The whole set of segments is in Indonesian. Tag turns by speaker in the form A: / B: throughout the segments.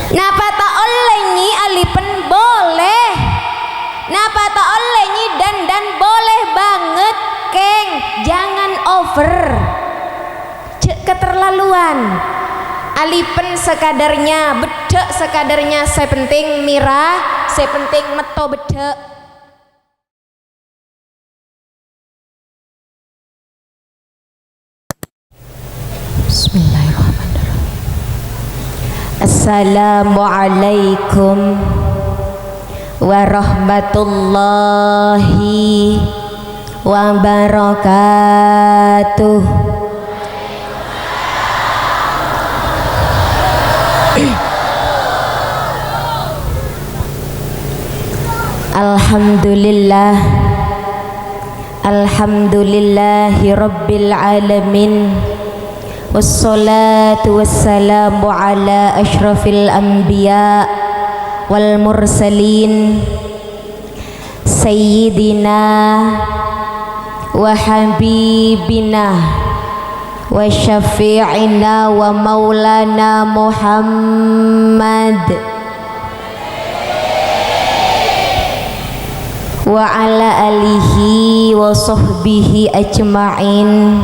A: Napa tak oleh nyi alipen boleh, napa tak oleh nyi dan boleh banget keng, jangan over cek keterlaluan. Alipen sekadarnya, bedek sekadarnya, saya penting mirah, saya penting meto bedek. Bismillahirrahmanirrahim. Assalamualaikum warahmatullahi wabarakatuh. Alhamdulillah, alhamdulillahi rabbil alamin, wassalatu wassalamu ala ashrafil anbiya wal mursalin, sayyidina wa habibina wa syafi'ina wa maulana Muhammad wa ala alihi wa sahbihi ajma'in.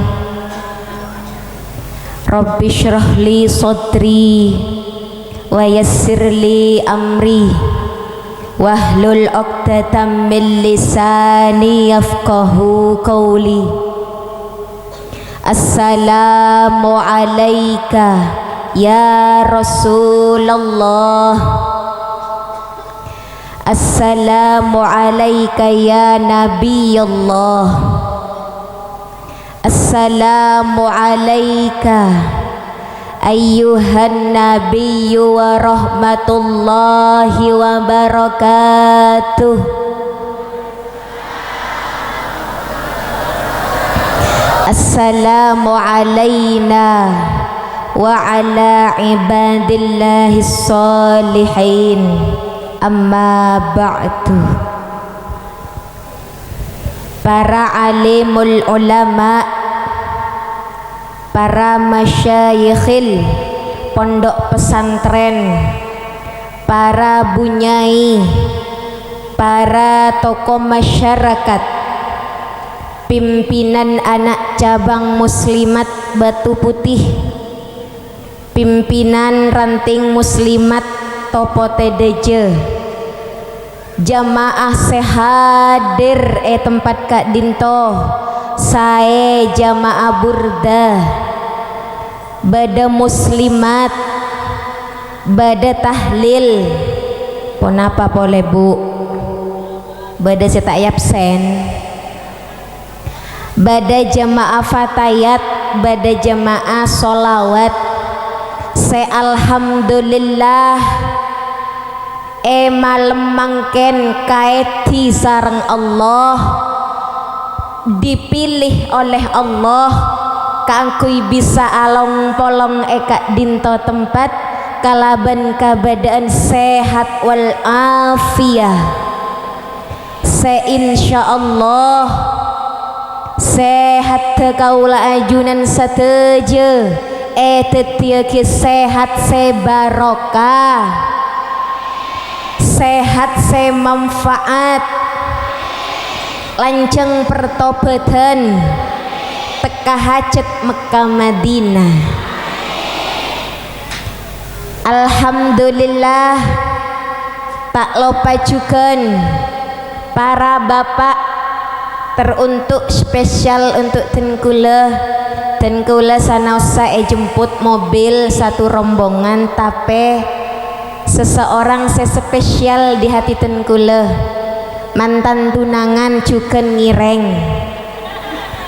A: Rabbi shrah li sadri wa yassir li amri wahlul 'uqdatam min lisani yafqahu qawli. Assalamu alayka ya Rasulullah, assalamu alayka ya Nabiyullah, assalamu alayka ayyuhan nabiyyu wa rahmatullahi wa barakatuh. Assalamu alayna wa ala ibadillahis salihin, amma ba'du. Para alimul ulama, para masyayikhil pondok pesantren, para bunyai, para tokoh masyarakat, pimpinan anak cabang muslimat Batu Putih, pimpinan ranting muslimat Topo TDJ, jamaah sehadir tempat Kak Dinto, saya jamaah burda, bada muslimat, bada tahlil, ponapa boleh bu, bada saya tak absen, bada jamaah fatayat, bada jamaah solawat, saya alhamdulillah malam mangken kaeti sareng Allah, dipilih oleh Allah kangkui bisa along polong eka dinto tempat kalaban kabadaan sehat wal afiyah. Se insyaallah sehat kaula ajunan sateje tetia ki sehat se barokah, sehat se manfaat, lanceng pertobatan teka hajat Mekah Madinah. Alhamdulillah tak lupa juga para bapak, teruntuk spesial untuk Tengkula sanausa jemput mobil satu rombongan, tapi seseorang sespesial di hati Tengkula, mantan tunangan juga ngireng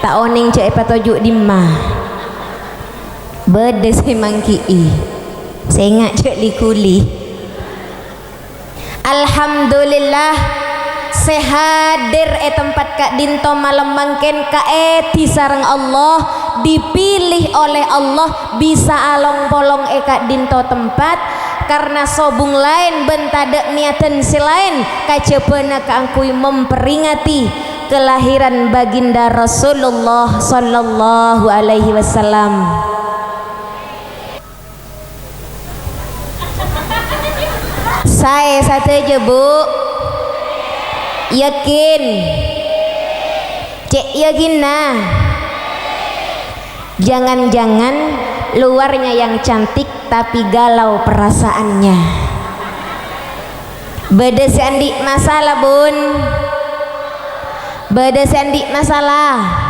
A: tak oning cek patojuk dimah bede saya mangkii saya ngak cek likuli. Alhamdulillah sehadir tempat Kak Dinto malam mangken kaeti sareng Allah, dipilih oleh Allah bisa along polong Kak Dinto tempat karena sobung lain bentadak niatan si lain kacebana kaangkui memperingati kelahiran baginda Rasulullah sallallahu alaihi wasallam. Saya satu aja bu. Yakin. Cek yakin nah. Jangan-jangan luarnya yang cantik tapi galau perasaannya. Beda seandik masalah bun. Beda seandik masalah.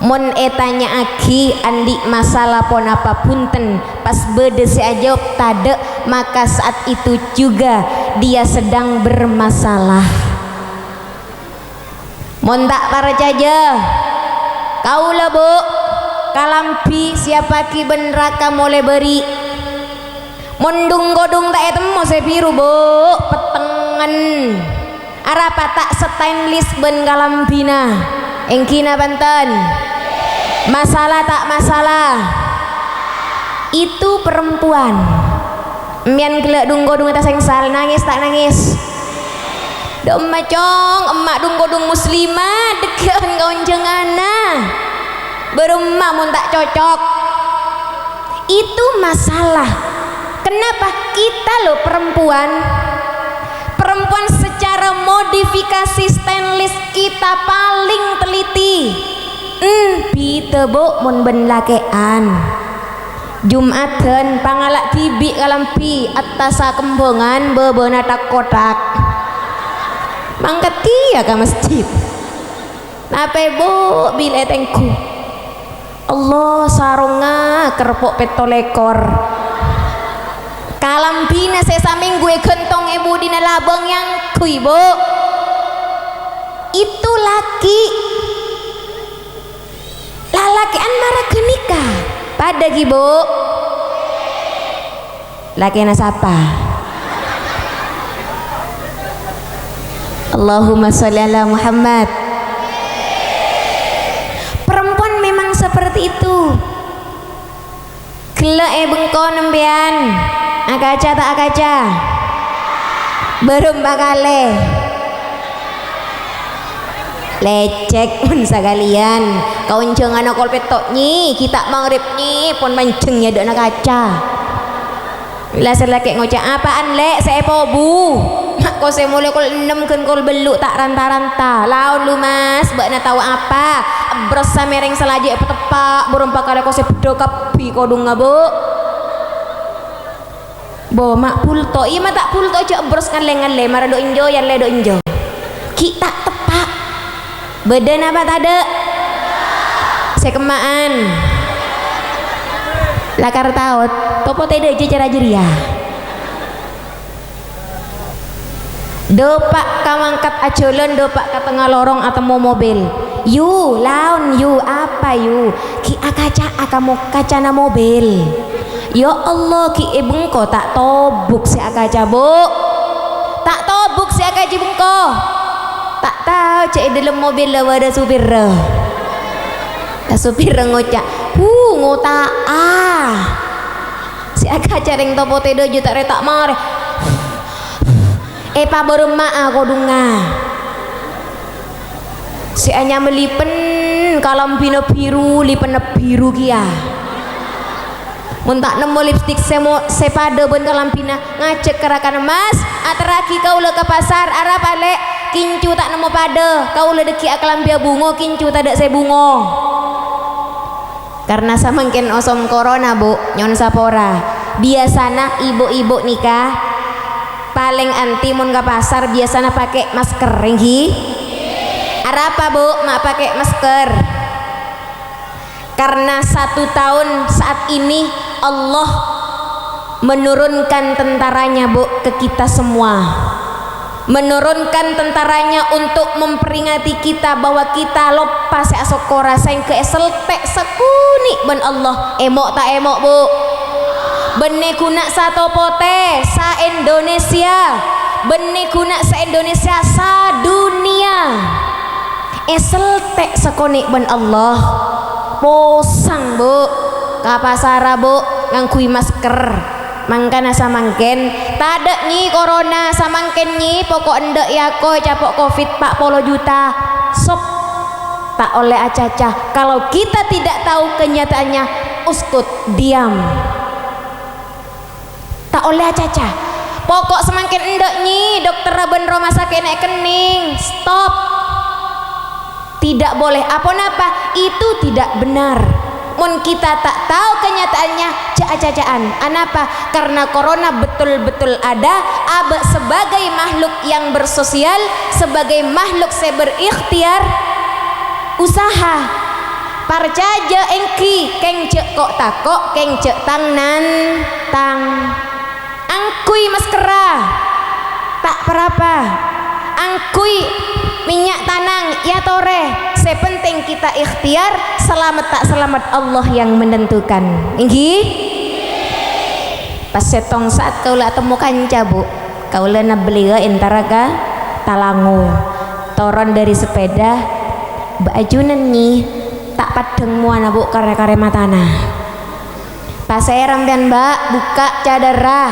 A: Mon etanya aki andik masalah pon apa punten pas beda aja tade maka saat itu juga dia sedang bermasalah. Mon tak percaya kaulah bu kalampi siapa ki benraka mulai beri mondung godung tak etemu sepiru bu petengan arapa tak stainless ben kalampina engkina Banten. Masalah tak masalah itu perempuan mian gelak dunggo dung atas sengsal nangis tak nangis dom macong emak dunggo dung muslimah dekean kawan jengana berumah mun tak cocok itu masalah. Kenapa kita loh perempuan secara modifikasi stainless kita paling teliti. Pita bo mun ben lakean Jumatan pangalak tibi kalampi atasa kembongan bebena tak kotak mangkat kia ke masjid nape bo bila tengku Allah sarunga kerpok petolekor kalampina sesaming gue gentong ibu dina labang yang kui bo itu laki lalakian marah kenika pada gibo laki nasapa Allahumma sholli ala Muhammad. Perempuan memang seperti itu gelak bengko nembian akaca tak akaca belum bakale lecek pun sekalian kawan jangan akol petok nyi kita mangrib nyi pun mancing ya dek nak kaca bila selaki ngocak apaan lek saya pobu mak kau saya mulai kol 6 kan kol beluk tak ranta-ranta laun lu mas bak nak tahu apa berasa mereng selajik petepak burung pakale kau saya pedo kapi kau dung ngabo bo mak pulto iya mak tak pulto aja bros ngale-ngale marah do injo yang le do injo kita tepak badan apa tade sekemaan lakar taut topo tede aja cara jeria dopak kamangkat acolon dopak ke tengah lorong atau mau mobil yu laun yu apa yu ki akaca akamu kacana mobil ya Allah ki bengko tak tobuk si akaca bu tak tobuk si akaca bengko tak tahu cek dalam mobil lah ada supir supir ngocak ngota si agak caring topo tedo juta retak mar pa baru aku dunga si anya melipen kalam bina biru lipen biru kia muntak nemu lipstik sepada ben kalam pina ngacek kerakan mas ateraki kau le ke pasar arah balik kincu tak nemu pada kau le deki akalam bia bungo kincu tak ada saya bungo karena samangken osom corona bu nyon sapora biasana ibu-ibu nikah paling anti mun ke pasar biasana pakai masker ringgi arah apa bu mak pakai masker karena 1 tahun saat ini Allah menurunkan tentaranya bu ke kita semua menurunkan tentaranya untuk memperingati kita bahwa kita lepas asokora sayang ke eseltek sekuni ben Allah emok tak emok bu bene kuna satu pote sa Indonesia bene kuna sa Indonesia sa dunia eseltek sekuni ben Allah posang bu kapasara bu ngangkui masker mangkana samangken tadek nyi corona samangken nyi pokok endek yako capok covid 40 juta sop tak oleh acaca kalau kita tidak tahu kenyataannya uskut diam tak oleh acaca pokok semakin endek nyi dokter raben rumah sakit naik kening stop, tidak boleh apa-apa, itu tidak benar. Mun kita tak tahu kenyataannya cacaan anapa karena corona betul-betul ada. Abe sebagai makhluk yang bersosial, sebagai makhluk saya berikhtiar usaha parcaja engki keng cek kok takok keng cek tang nan tang angkui maskera tak berapa angkui minyak tanang ya tore, sepenting kita ikhtiar, selamat tak selamat Allah yang menentukan. Inggi pas setong saat kau lah temu kanca bu, kau lah nak beli ke intaraga talangu turun dari sepeda bajunan nih tak padeng muana bu kare-kare matana pas saya rampian mbak buka cadara.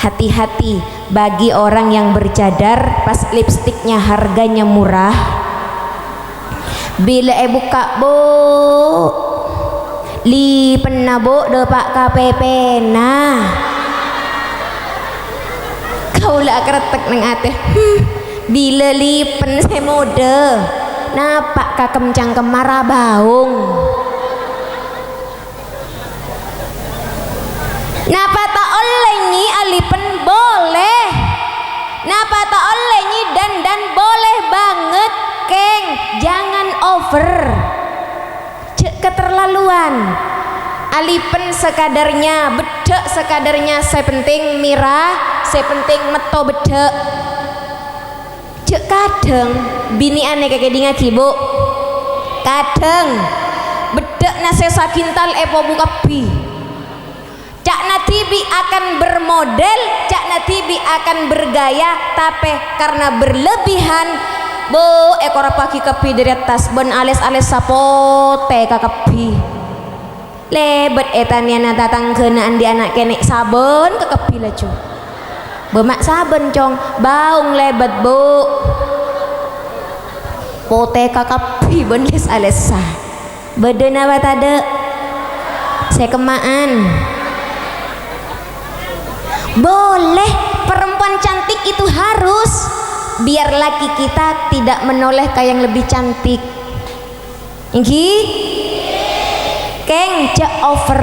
A: Hati-hati bagi orang yang bercadar pas lipstiknya harganya murah, bila buka bu lipen na bu de pak KPP nah kau lah keretek neng ate bila lipen saya mode napak kakem cangkem marah baung napa tak oleh nyi alipen boleh, napa tak oleh nyi dan boleh banget keng, jangan over cek keterlaluan. Alipen sekadarnya bedek sekadarnya, saya penting mirah, saya penting meto bedek cek kadang bini aneh kayak dinga kibu kadang bedek nase sakintal epo buka bi Cak Natibi akan bermodel, Cak Natibi akan bergaya, tapi karena berlebihan bo ekor pagi kepi dari atas ben alis-alis sapote kakepi lebet etannya nata tangkenaan di anak kenek sabun kekepi lah cu bemak sabun cong baung lebet bu pote kakepi ben alis sah beden apa tade saya kemaan. Boleh perempuan cantik itu harus biar laki kita tidak menoleh ke yang lebih cantik. Inggi keng cek over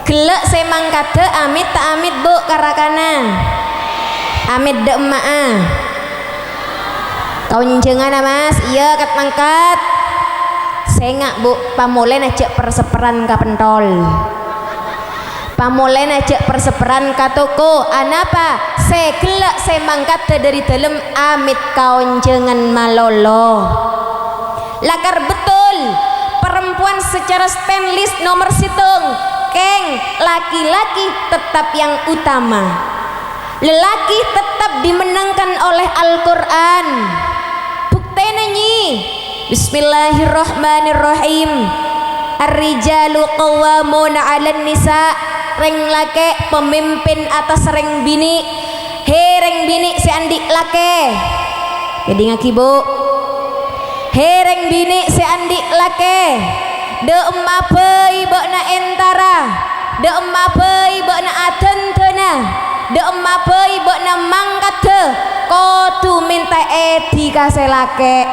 A: gelek semang kade amit tak amit bu karakana amit de emak kau njengan mas iya kat mangkat sengak bu pamolen aja perseperan ka pentol pamolen aja perseperan ka toko anapa segelak semangkat dari dalam amit kaon jangan malolo lakar betul perempuan secara stainless nomor situng keng laki-laki tetap yang utama lelaki tetap dimenangkan oleh Al-Quran buktena nyi Bismillahirrahmanirrahim ar-rijalu qawwamuna 'alan nisa reng lake pemimpin atas reng bini he reng bini si andi lake jadi ngaki bu he reng bini si andi lake de emapei bokna entara de emapei bokna atentena de emapei bokna mangkate kotu minta edi kase lake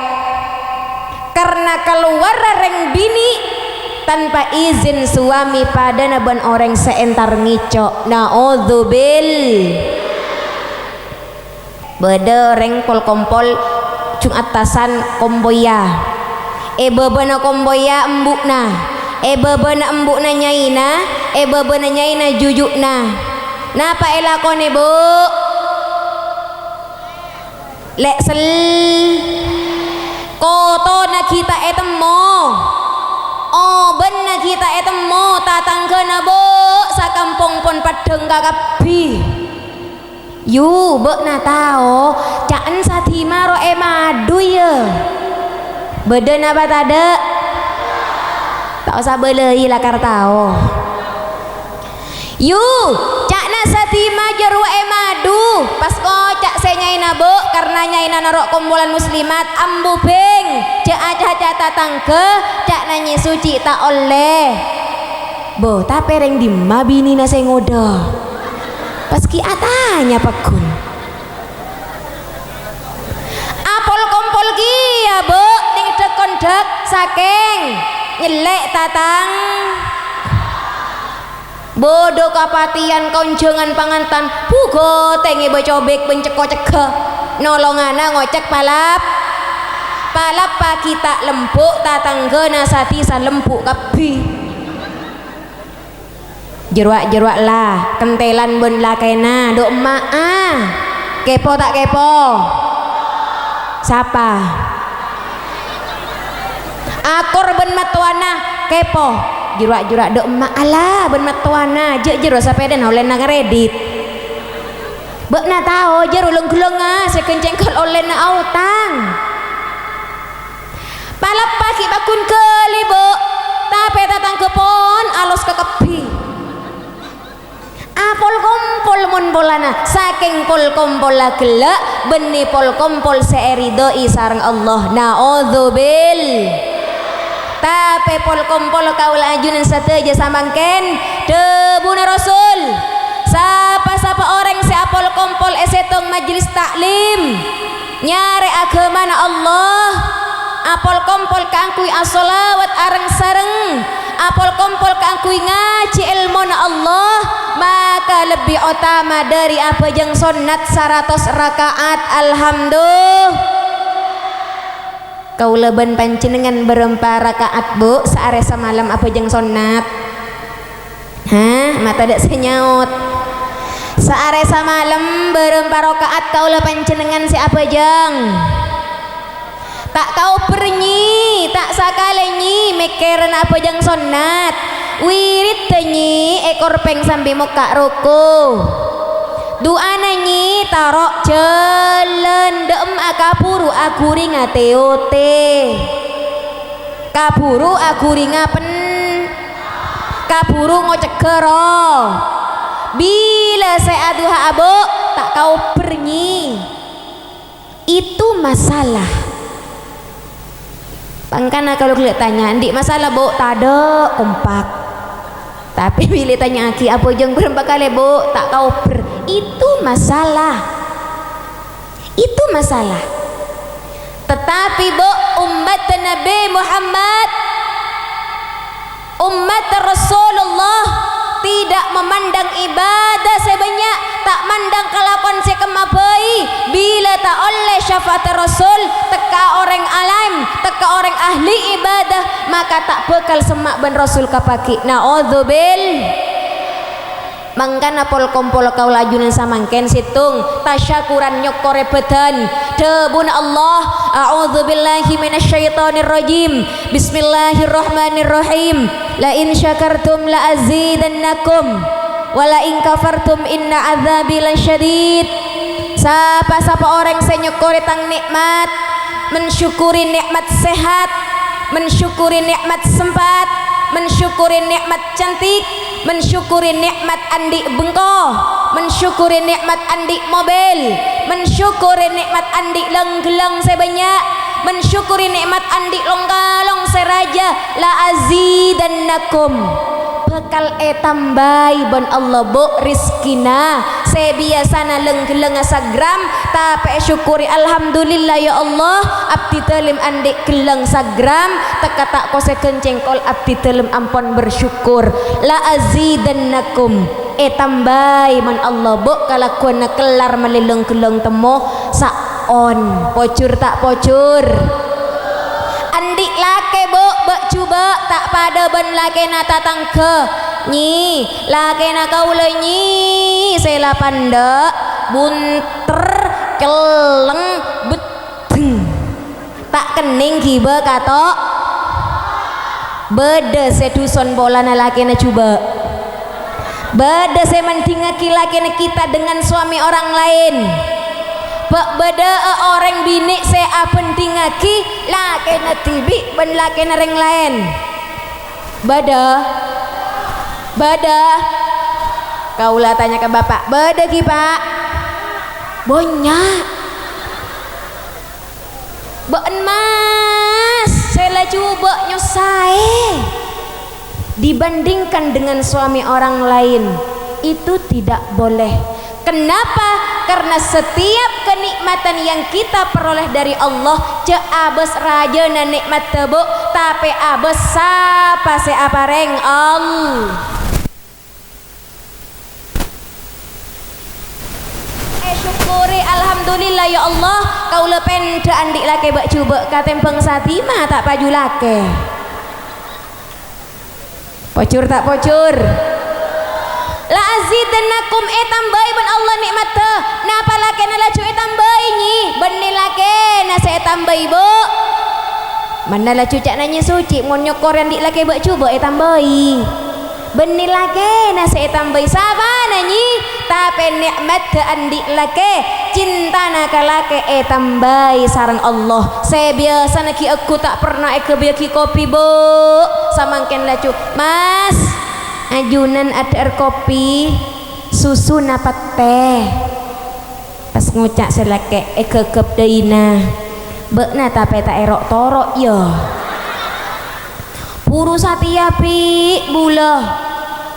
A: karena keluar reng bini tanpa izin suami pada naban orang seentar ngicok naudzubil bede rengkol kompol cung atasan komboya bebena komboya embukna bebena embukna nyaina bebena nyaina jujukna napa elakone bu lek sel kotona kita etemo oh benar kita etemu tatangkena bo sakampung pun padeng kakabi yu bek na tao caan satima ro madu ya beden apa tade tak usah belei lakar tao yu cak na satima jeru madu pas kocak saya nyaina bo karena nyaina narok kumpulan muslimat ambu beng cak aja tatangke cak nanyi suci tak oleh bo tapi reng di mabini nase ngoda pas ki atanya pakun apol kompol ki ya bu ning dekondek saking nyelek tatang bodoh kapatian konjongan pangantan pugo tengi becobek benceko cegah nolongana ngocek palap kita lempuk tatangga nasati san lempuk kapi jeruak lah kentelan ben lakena dok emak kepo tak kepo siapa akor ben matuana kepo jeruak dok emak alah ben matuana jero sapeden olen na kredit bek na tao jero leng-leng sekencengkol olen na autang palap pagi bakun keli bu tapi tatang kepon alus ke kepi apol kompol mun bolana saking pol kompol gelak beni pol kompol seeridoi sareng Allah naudzubil tapi pol kompol kaula ajunan sateja samangken debuna rasul sapa orang si apol kompol esetong majelis taklim nyare agamana Allah apol kompol kangkui as-sholawat areng sareng apol kompol kangkui ngaji ilmu na Allah maka lebih utama dari apa jeng sunat 100 rakaat alhamdulillah kau leben panjenengan berempat rakaat bu seare semalam apa jeng sunat mata dak senyaut seare semalam berempat rakaat kau le panjenengan si apa jeng tak kau pernyi tak sakalenyi mikirin apa jang sunat wirid tenyi ekor peng sampai muka ruku doa nanyi tarok jalan dem akapuru aguri ngateote kaburu aguri ngapen kaburu ngocegero bila saya aduha abo tak kau pernyi itu masalah pangkana kalau kalian tanya di masalah bu tado kompak tapi bila tanya aki apa jeng berempat kali bu tak kau itu masalah tetapi bu umat Nabi Muhammad umat Rasulullah tidak memandang ibadah sebanyak tak mandang kelakuan sekemabai bila tak oleh syafaat Rasul teka orang alim teka orang ahli ibadah maka tak bekal semak ben Rasul kapaki naudzubil mangkana pol kompol kau lajunan samangken situng tasyakuran nyokore bedan debun Allah a'udzubillahi minasyaitonir rajim bismillahirrahmanirrahim la in syakartum la azidannakum wala in kafartum inna azabi lasyadid sapa orang senyukuri tang nikmat mensyukuri nikmat sehat mensyukuri nikmat sempat mensyukuri nikmat cantik mensyukuri nikmat andi bengkoh mensyukuri nikmat andi mobil mensyukuri nikmat andi lenggelang sebanyak mensyukuri nikmat andi longkalong seraja la azidannakum bakal tambai ban Allah bu rizkina sebiasana lenggeleng sagram tapi syukuri alhamdulillah ya Allah abdi telim andik geleng sagram teka tak kose kencengkol abdi telim ampon bersyukur la azidannakum tambai man Allah bu kalakuan kelar melileng-geleng temo saon pocur tak pocur andik lake bu coba tak pada ben lake nata tangke nyi lake na kaula nyi sela panda bunter keleng beteng tak kening giba kato beda seduson bola na lake na coba beda se mendingaki lake na kita dengan suami orang lain beda orang bini se apendingaki lake na tibi ben lake na reng lain beda kaulah tanya ke bapak beda ki pak banyak ben mas saya coba nyosai dibandingkan dengan suami orang lain itu tidak boleh Kenapa? Karena setiap kenikmatan yang kita peroleh dari Allah ce abes raja na nikmat tebu tapi abes sapa se apareng Allah. Syukuri alhamdulillah ya Allah kau lepen de andik lake bak cuba katempeng satima tak paju lake. Pocur tak pocur? La azidannakum tambai ben Allah nikmat te napa lake na laju tambai nyi benih lake na saya tambai bu mana laju cak nanya suci mon nyokor yang dik lake bak cuba tambai benih lake na saya tambai sama nanyi tapi nikmat te andik lake cinta nak lake tambai sarang Allah. Saya biasa naki aku tak pernah biaki kopi bu samangken laju mas ajunan ada air kopi susu napa teh pas ngucak selake kekep deina bekna tapi tak erok torok ya puru satia pi bula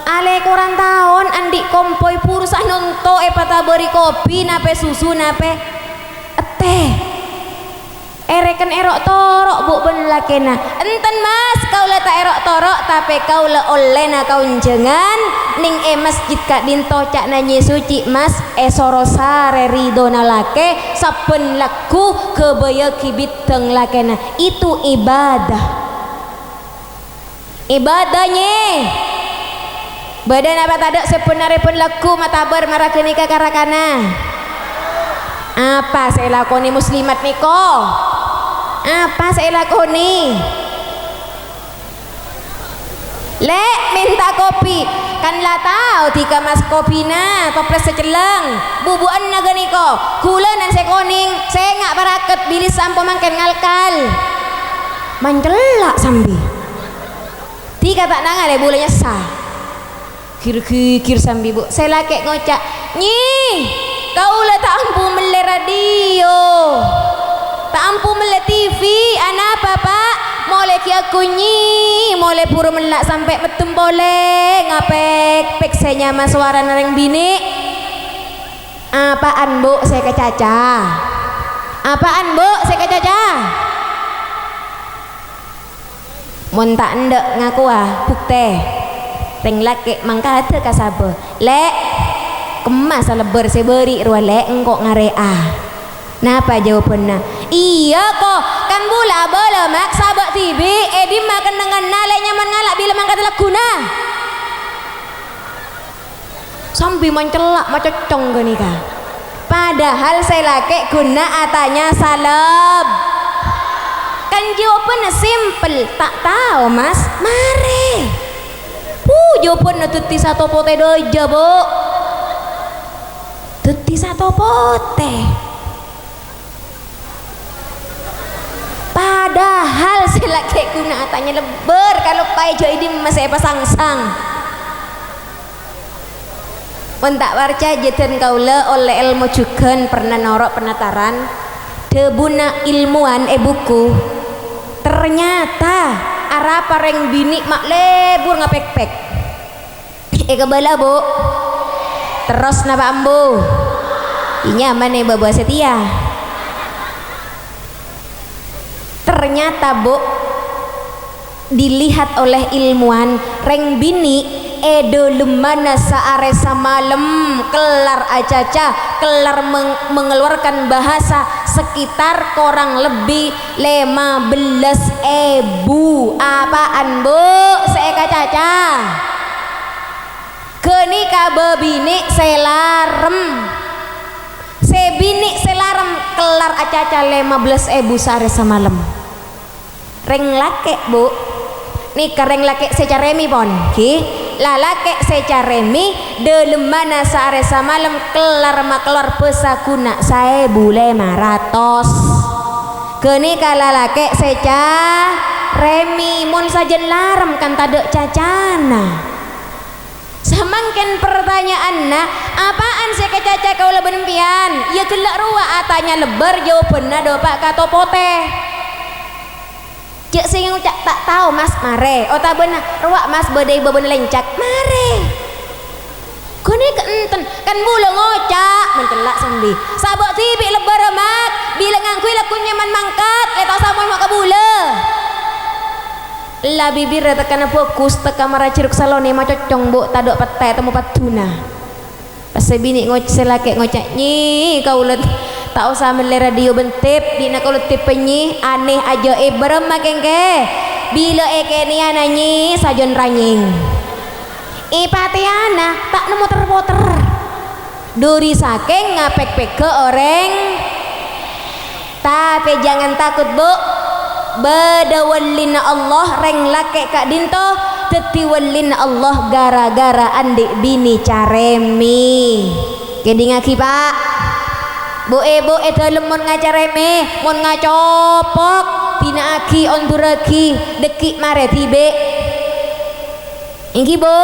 A: ale kurang tahun andik kompoi puru sah nonto pata beri kopi nape susu nape teh ereken erok torok bu ben lakena enten mas kau le tak erok torok tapi kau le olena kau jengan ning masjid kak dinto cak nanye suci mas sorosare ridho nalake saben laku kebaya kibiteng lakena itu ibadahnya badan apa tadak sebenarnya pun laku matabar marah kenika karakana apa saya lakoni muslimat niko apa saya lakoni lek minta kopi kan lah tahu tiga mas kopi na toples seceleng bubuan naga niko kula nan saya koning saya ngak baraket bilis sampo mangken ngalkal mancelak sambi tiga tak nanga le bulanya sah kir sambi bu saya laki ngocak nyi kau lah tak ampu mele radio tak ampu mele TV anak apa pak molek aku nyi molek pura melak sampai metem boleh ngapek pek saya nyama suara nareng bini apaan bu saya kecaca apaan bu saya kecaca montak ndek ngaku bukte reng laki mangka ada kasabe lek kemas lebar saya beri ruang lek engkok ngarea napa jawabannya iya kok kan bula bala mak sabak tibi edi makan dengan nale nyaman ngalak bila mangkat laguna sambil mencelak macam cong gini kah padahal saya laki guna atanya salab kan jawabannya simple tak tahu mas mari jawabannya tuti satu pote doja bu tuti satu pote padahal sila kayak guna atanya lebar kalau pai jo ini masih pasang-sang mentak warca jeten kaula oleh ilmu jugan pernah norok penataran debuna ilmuwan buku ternyata arah pareng bini mak lebur ngapek-pek kebala bu terus napa ambu inya mana bawa setia ternyata bu dilihat oleh ilmuwan reng bini edo lemana saare samalem kelar acaca kelar mengeluarkan bahasa sekitar kurang lebih 15.000 apaan bu saya caca kenika bebini selarem sebini selarem kelar acaca 15.000 saare samalem reng lake bu nika reng lake secaremi pon ki lalake secaremi delemana saare samalem kelar makelar pesakuna 1.500 kenika lalake secaremi mun sajen larem kan tadek cacana samangken pertanyaanna apaan saya kecaca kau leben pian ya gelak ruwa atanya lebar jawabanna do pak katopote cek sing ngucak tak tahu mas mare oh tak benar ruwak mas bedai beben lencak mare Kone keenten kan bula ngocak mencelak sambi. Sabok tibi lebar mak bila ngangkui laku nyaman mangkat letak samoy mak kabula. La bibir tekan fokus teka maraciruk salone ma cocong bu tadok petai temu patuna. Pas bini ngocak laki ngocak nyi kau let tak usah mele radio bentip dina kau letip penyi aneh aja ibrem makengke bila ekeni ananyi sajon ranying. Ipatiana tak nemu terpoter. Duri saking ngapek-pek ke orang. Tapi jangan takut bu. Bedawallina Allah reng lake kak dinto tetiwallina Allah gara-gara andik bini caremi. Kedi ngaki pak bu dalem mon ngacareme mon ngacopok tina aki onduraki dekik mare tibe ingki bu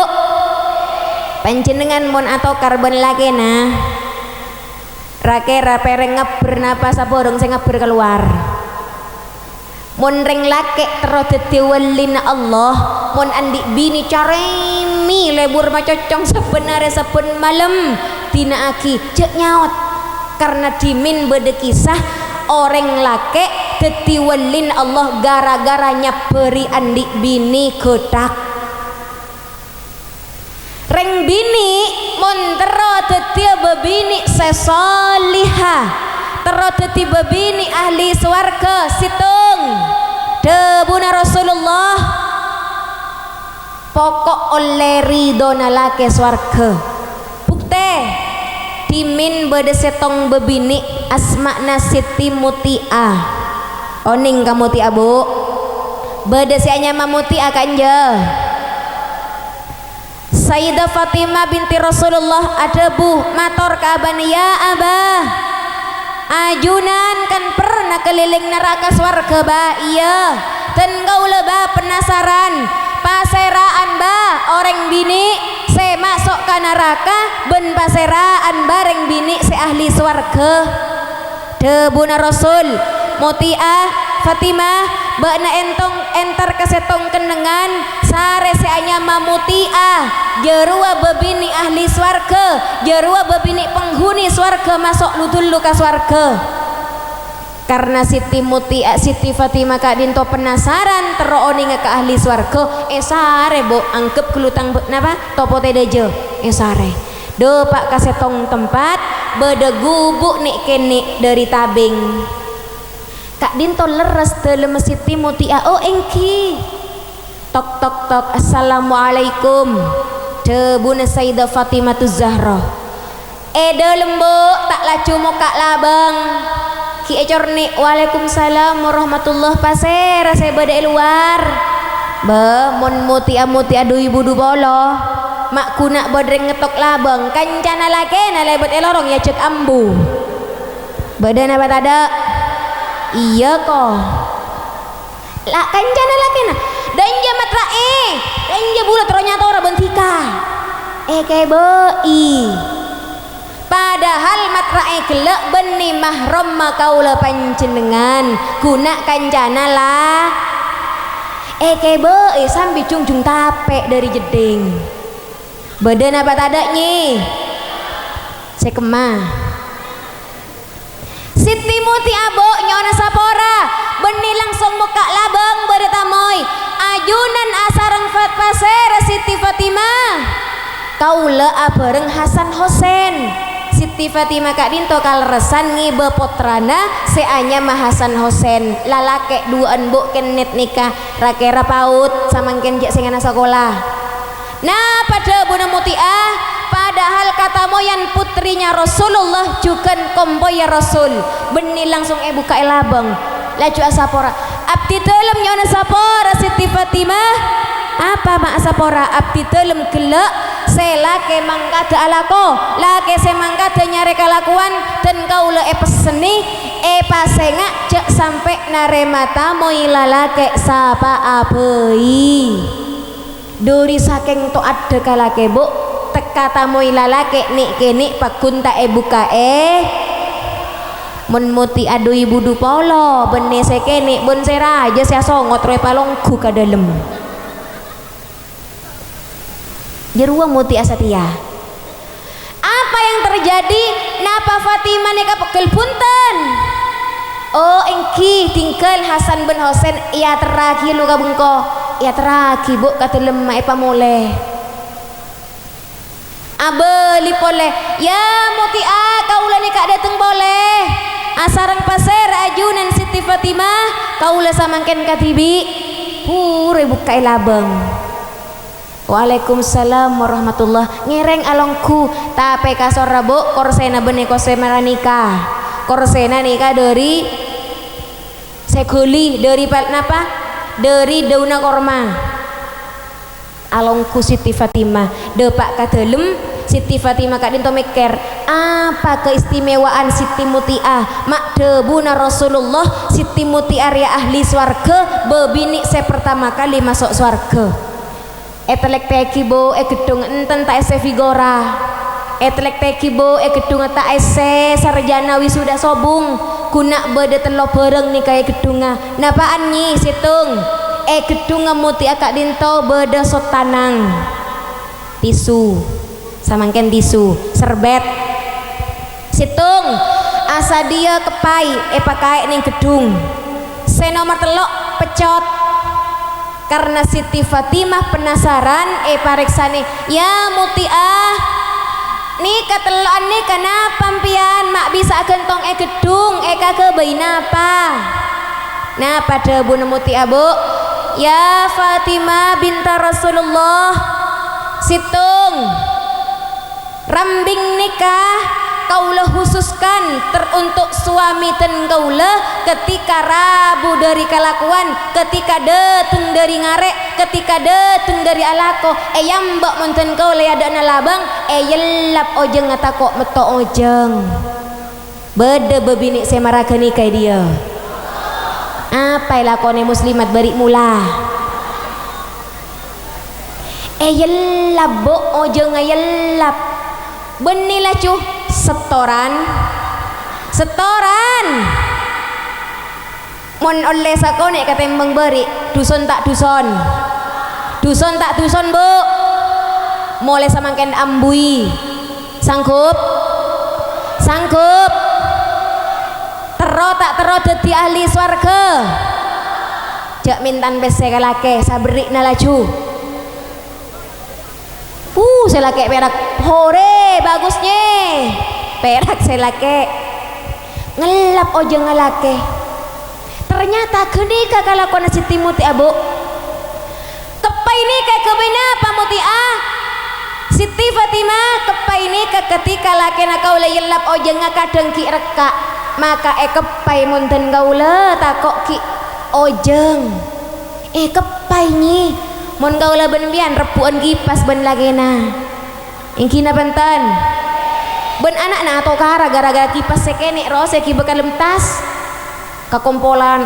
A: panjenengan mon atau karbon lagi nah rake rapereng ngeber napa saborong saya ngeber keluar mon reng lake terus ditiwalin Allah mon andik bini caremi lebur macocong sebenarnya saben malam tina aki cek nyaut karena dimin bede kisah orang lake ditiwalin Allah gara-gara nyaberi andik bini kotak reng bini mon tero tetia bebini sesolihah tero teti bebini ahli swarga situng debuna Rasulullah pokok oleh ridho nalake swarga bukte dimin bede setong bebini asmakna Siti Muti'ah oning kamu ti abu bede sianya Muti'ah kanja Sayyidah Fatimah binti Rasulullah ada bu mator kaban ya abah ajunan kan pernah keliling neraka swarga ba iya dan kau lebah penasaran paseraan ba orang bini se masuk ke neraka ben paseraan bareng bini se ahli swarga debuna Rasul Muti'ah Fatimah bakna entong enter kesetong kenengan sare seanya Muti'ah jerua bebini ahli swarga jerua bebini penghuni swarga masuk ludul ka swarga karena Siti Muti'ah Siti Fatimah kak dinto penasaran terooning ke ahli swarga sare bo angkep kelutang napa topo tedejo sare do pak kasetong tempat bede gubuk nek kene dari tabing kak dinto leres dalam Siti Muti'ah oh engki tok tok tok assalamualaikum debuna Sayyidah Fatimah Zahra dalam bu tak laju muka labang ki ecorni waalaikumsalam warahmatullah pasir saya badai luar ba mon Muti'ah aduh ibu du bolo mak kuna bodreng ngetok labang kancana lake na lebet elorong ya cek ambu badan apa tada iya kok lah kancana lake na dan jamat rae dan bulat ternyata orang bentika kayak boi padahal matrae gelek beni mahram makaula panjenengan guna kancana lah kayak boi sambil jungjung tape dari jeding badan apa tadanya sekemah Siti Muti'ah bo nyona sapora beni langsung muka labang beretamoy ajunan asarang fat pasir Siti Fatimah kaula abareng Hasan Hosen Siti Fatimah kak dinto kaleresan ngibe potrana seanya mah Hasan Hosen lalake duaan bu kenet nikah rakera paut samangken jak singana sekolah nah pada Bunda Muti'ah padahal kata moyan putrinya Rasulullah juga komboy ya Rasul beni langsung buka labang laju asapora abdi dalam nyona sapora Siti Fatimah apa mak asapora abdi dalam gelak sela ke mangkada alako lake se mangkada nyare kalakuan dan kaula peseni pasengak cek sampai naremata moila lake sapa abei duri saking to ada kalake bu teka tamoy lalake nik kenik pakunta buka mun Muti'ah aduh ibu du polo bene sekene bon sera aja saya songot roe palongku ka dalem jerua Muti'ah Setia terjadi napa Fatimah nikah pegel punten. Oh engki tinggal Hasan bin Husain ia teragi lu kabengko ia teragi bu kata lemah apa mulai abeli boleh ya mutia kaulah nikah dateng boleh asarang pasir ajunan Siti Fatimah kaulah samangken katibi pure buka labeng. Waalaikumsalam warahmatullah ngereng alongku tapi kasor rabu korsena benih korsena nikah korsena nikah dari seguli dari napa dari dauna korma alongku Siti Fatimah depak kadelem Siti Fatimah kak dinto mikir apa keistimewaan Siti Mutiah mak debuna Rasulullah Siti Mutiah ya ahli swarga bebini saya pertama kali masuk swarga etelek teki bo gedung enten tak ese figora etelek teki bo gedung tak ese sarjana wisuda sobung guna bede telo bareng nih kayak gedunga napaan nyi situng gedunga muti akak dinto bede sotanang tisu samangken tisu serbet situng asa dia kepai pakai nih gedung se nomor telok pecot karena Siti Fatimah penasaran pareksane ya Mutiah nih katelan nih kenapa pian mak bisa gentong gedung kagak bayi napa nah pada Bunda Mutiah bu ya Fatimah binta Rasulullah situng rambing nikah kaulah khususkan teruntuk suami dan kaulah ketika rabu dari kelakuan ketika dateng dari ngarek ketika dateng dari alako yambak monten kaulah ada nalabang yelap ojeng ngatakok meto ojeng bede bebini semaraga nikah dia apa lakone muslimat bari mula yelap bo ojeng yelap benilah cuh setoran mon oleh sakone kata embang beri duson tak duson bu mulai samangken ambui sanggup tero tak tero dadi ahli swarga jak mintan pese kalake sabrik nalaju selake perak hore bagusnya perak selake ngelap ojeng ngelake ternyata kenika kalau kona Siti Mutiah bu kepai nikah kebina apa Mutiah Siti Fatimah kepai nikah ketika laki kaula yelap ojeng kadang ki reka maka kepai munten kaula takok ki ojeng kepai nyi mun kaula ben pian repuan kipas ben lagena ingkina benten ben anak na atau kara gara-gara kipas sekene rose ki bekal lemtas kakompolan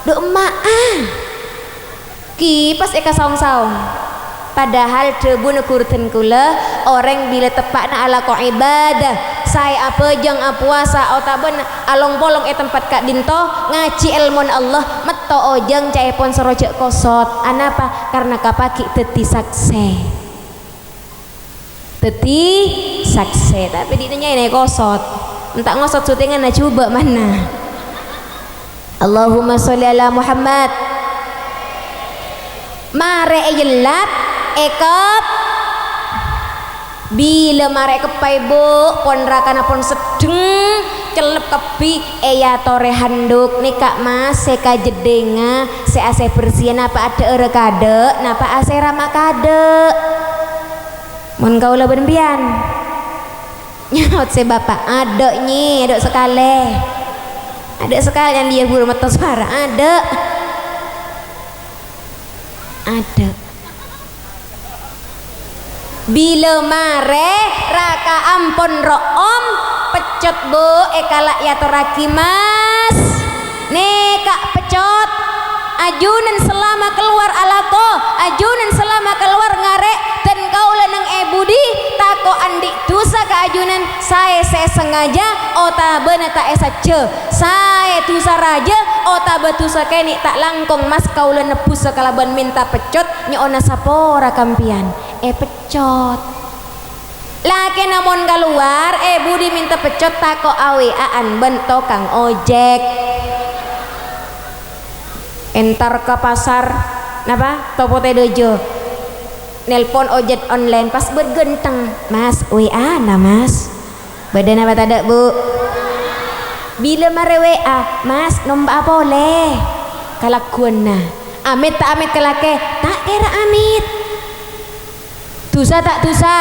A: de emak kipas saung-saung padahal debu nekurten kula orang bila tepak na ala ko ibadah saya apa jang puasa otaben along bolong tempat kak dinto ngaji ilmun Allah meto ojeng cai pon serojek kosot anapa karena kapaki teti sakse tapi dinanya ini kosot entak ngosot syutingan na coba mana Allahumma sholli ala Muhammad mare yelat ekap bila mare kepai bu pon rakana pon sedeng celep kepi tore handuk nih kak mas seka jedenga se ase bersihan apa ada kade napa ase rama kade mun kaula berempian nyaut se bapak ada nyi ada sekali yang dia buru mata suara ada bila mare raka ampon room pecot bu kalak ya toraki mas kak pecot ajunan selama keluar alako ajunan selama keluar ngarek dan kaulah nang budi tako andik dosa ke ajunan saya sengaja otabena tak saja saya dosa raja otabetusa keni tak langkong mas kaulah nebus sekalaban minta pecot nyona sapora kampian pecot laki namun keluar budi minta pecot tako aweaan bentok kang ojek entar ke pasar napa topo teh dojo nelpon ojek online pas bergenteng mas WA nah mas badan apa tada bu bila mare WA mas nombor apa boleh kalakuan nah amit tak amit kelake tak kira amit tusa tak tusa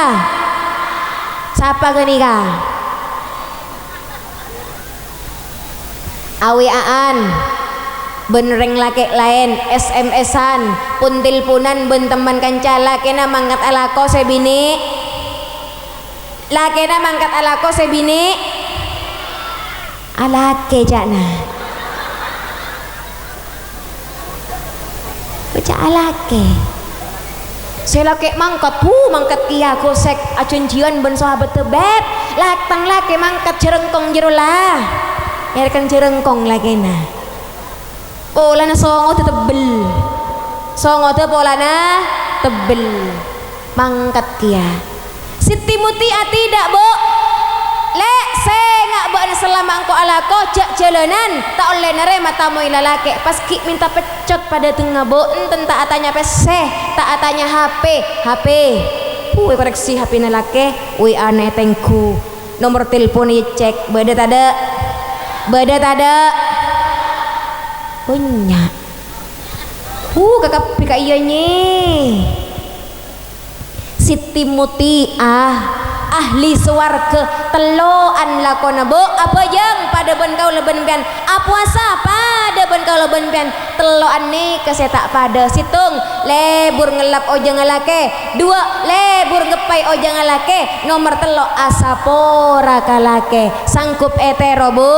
A: siapa kenika aweaan benereng laki lain SMS-an pun tilpunan ben teman kanca lakena mangkat alako sebini lakena mangkat alako sebini alake jana baca alake saya laki mangkat kia kosek acuncian ben sahabat tebet latang laki mangkat jerengkong jerulah yarkan jerengkong lagi nah polana songo tebel songo te polana tebel mangkat kia Siti Mutia tidak bu le ngak bu selama engkau alako jak jalanan tak oleh nare matamu ilalake pas ki minta pecot pada tengah bu enten tak atanya PC tak atanya HP koreksi HP nalake aneh tengku nomor telepon cek beda tada punya kakak pika iya nye Siti Mutia ahli swarga teloan lakona bo apa yang pada ben kau leben pian apuasa pada ben kau leben pian teloan nih kesetak pada situng lebur ngelap oja ngalake dua lebur ngepai oja ngalake nomor telo asapora kalake sangkup etero bu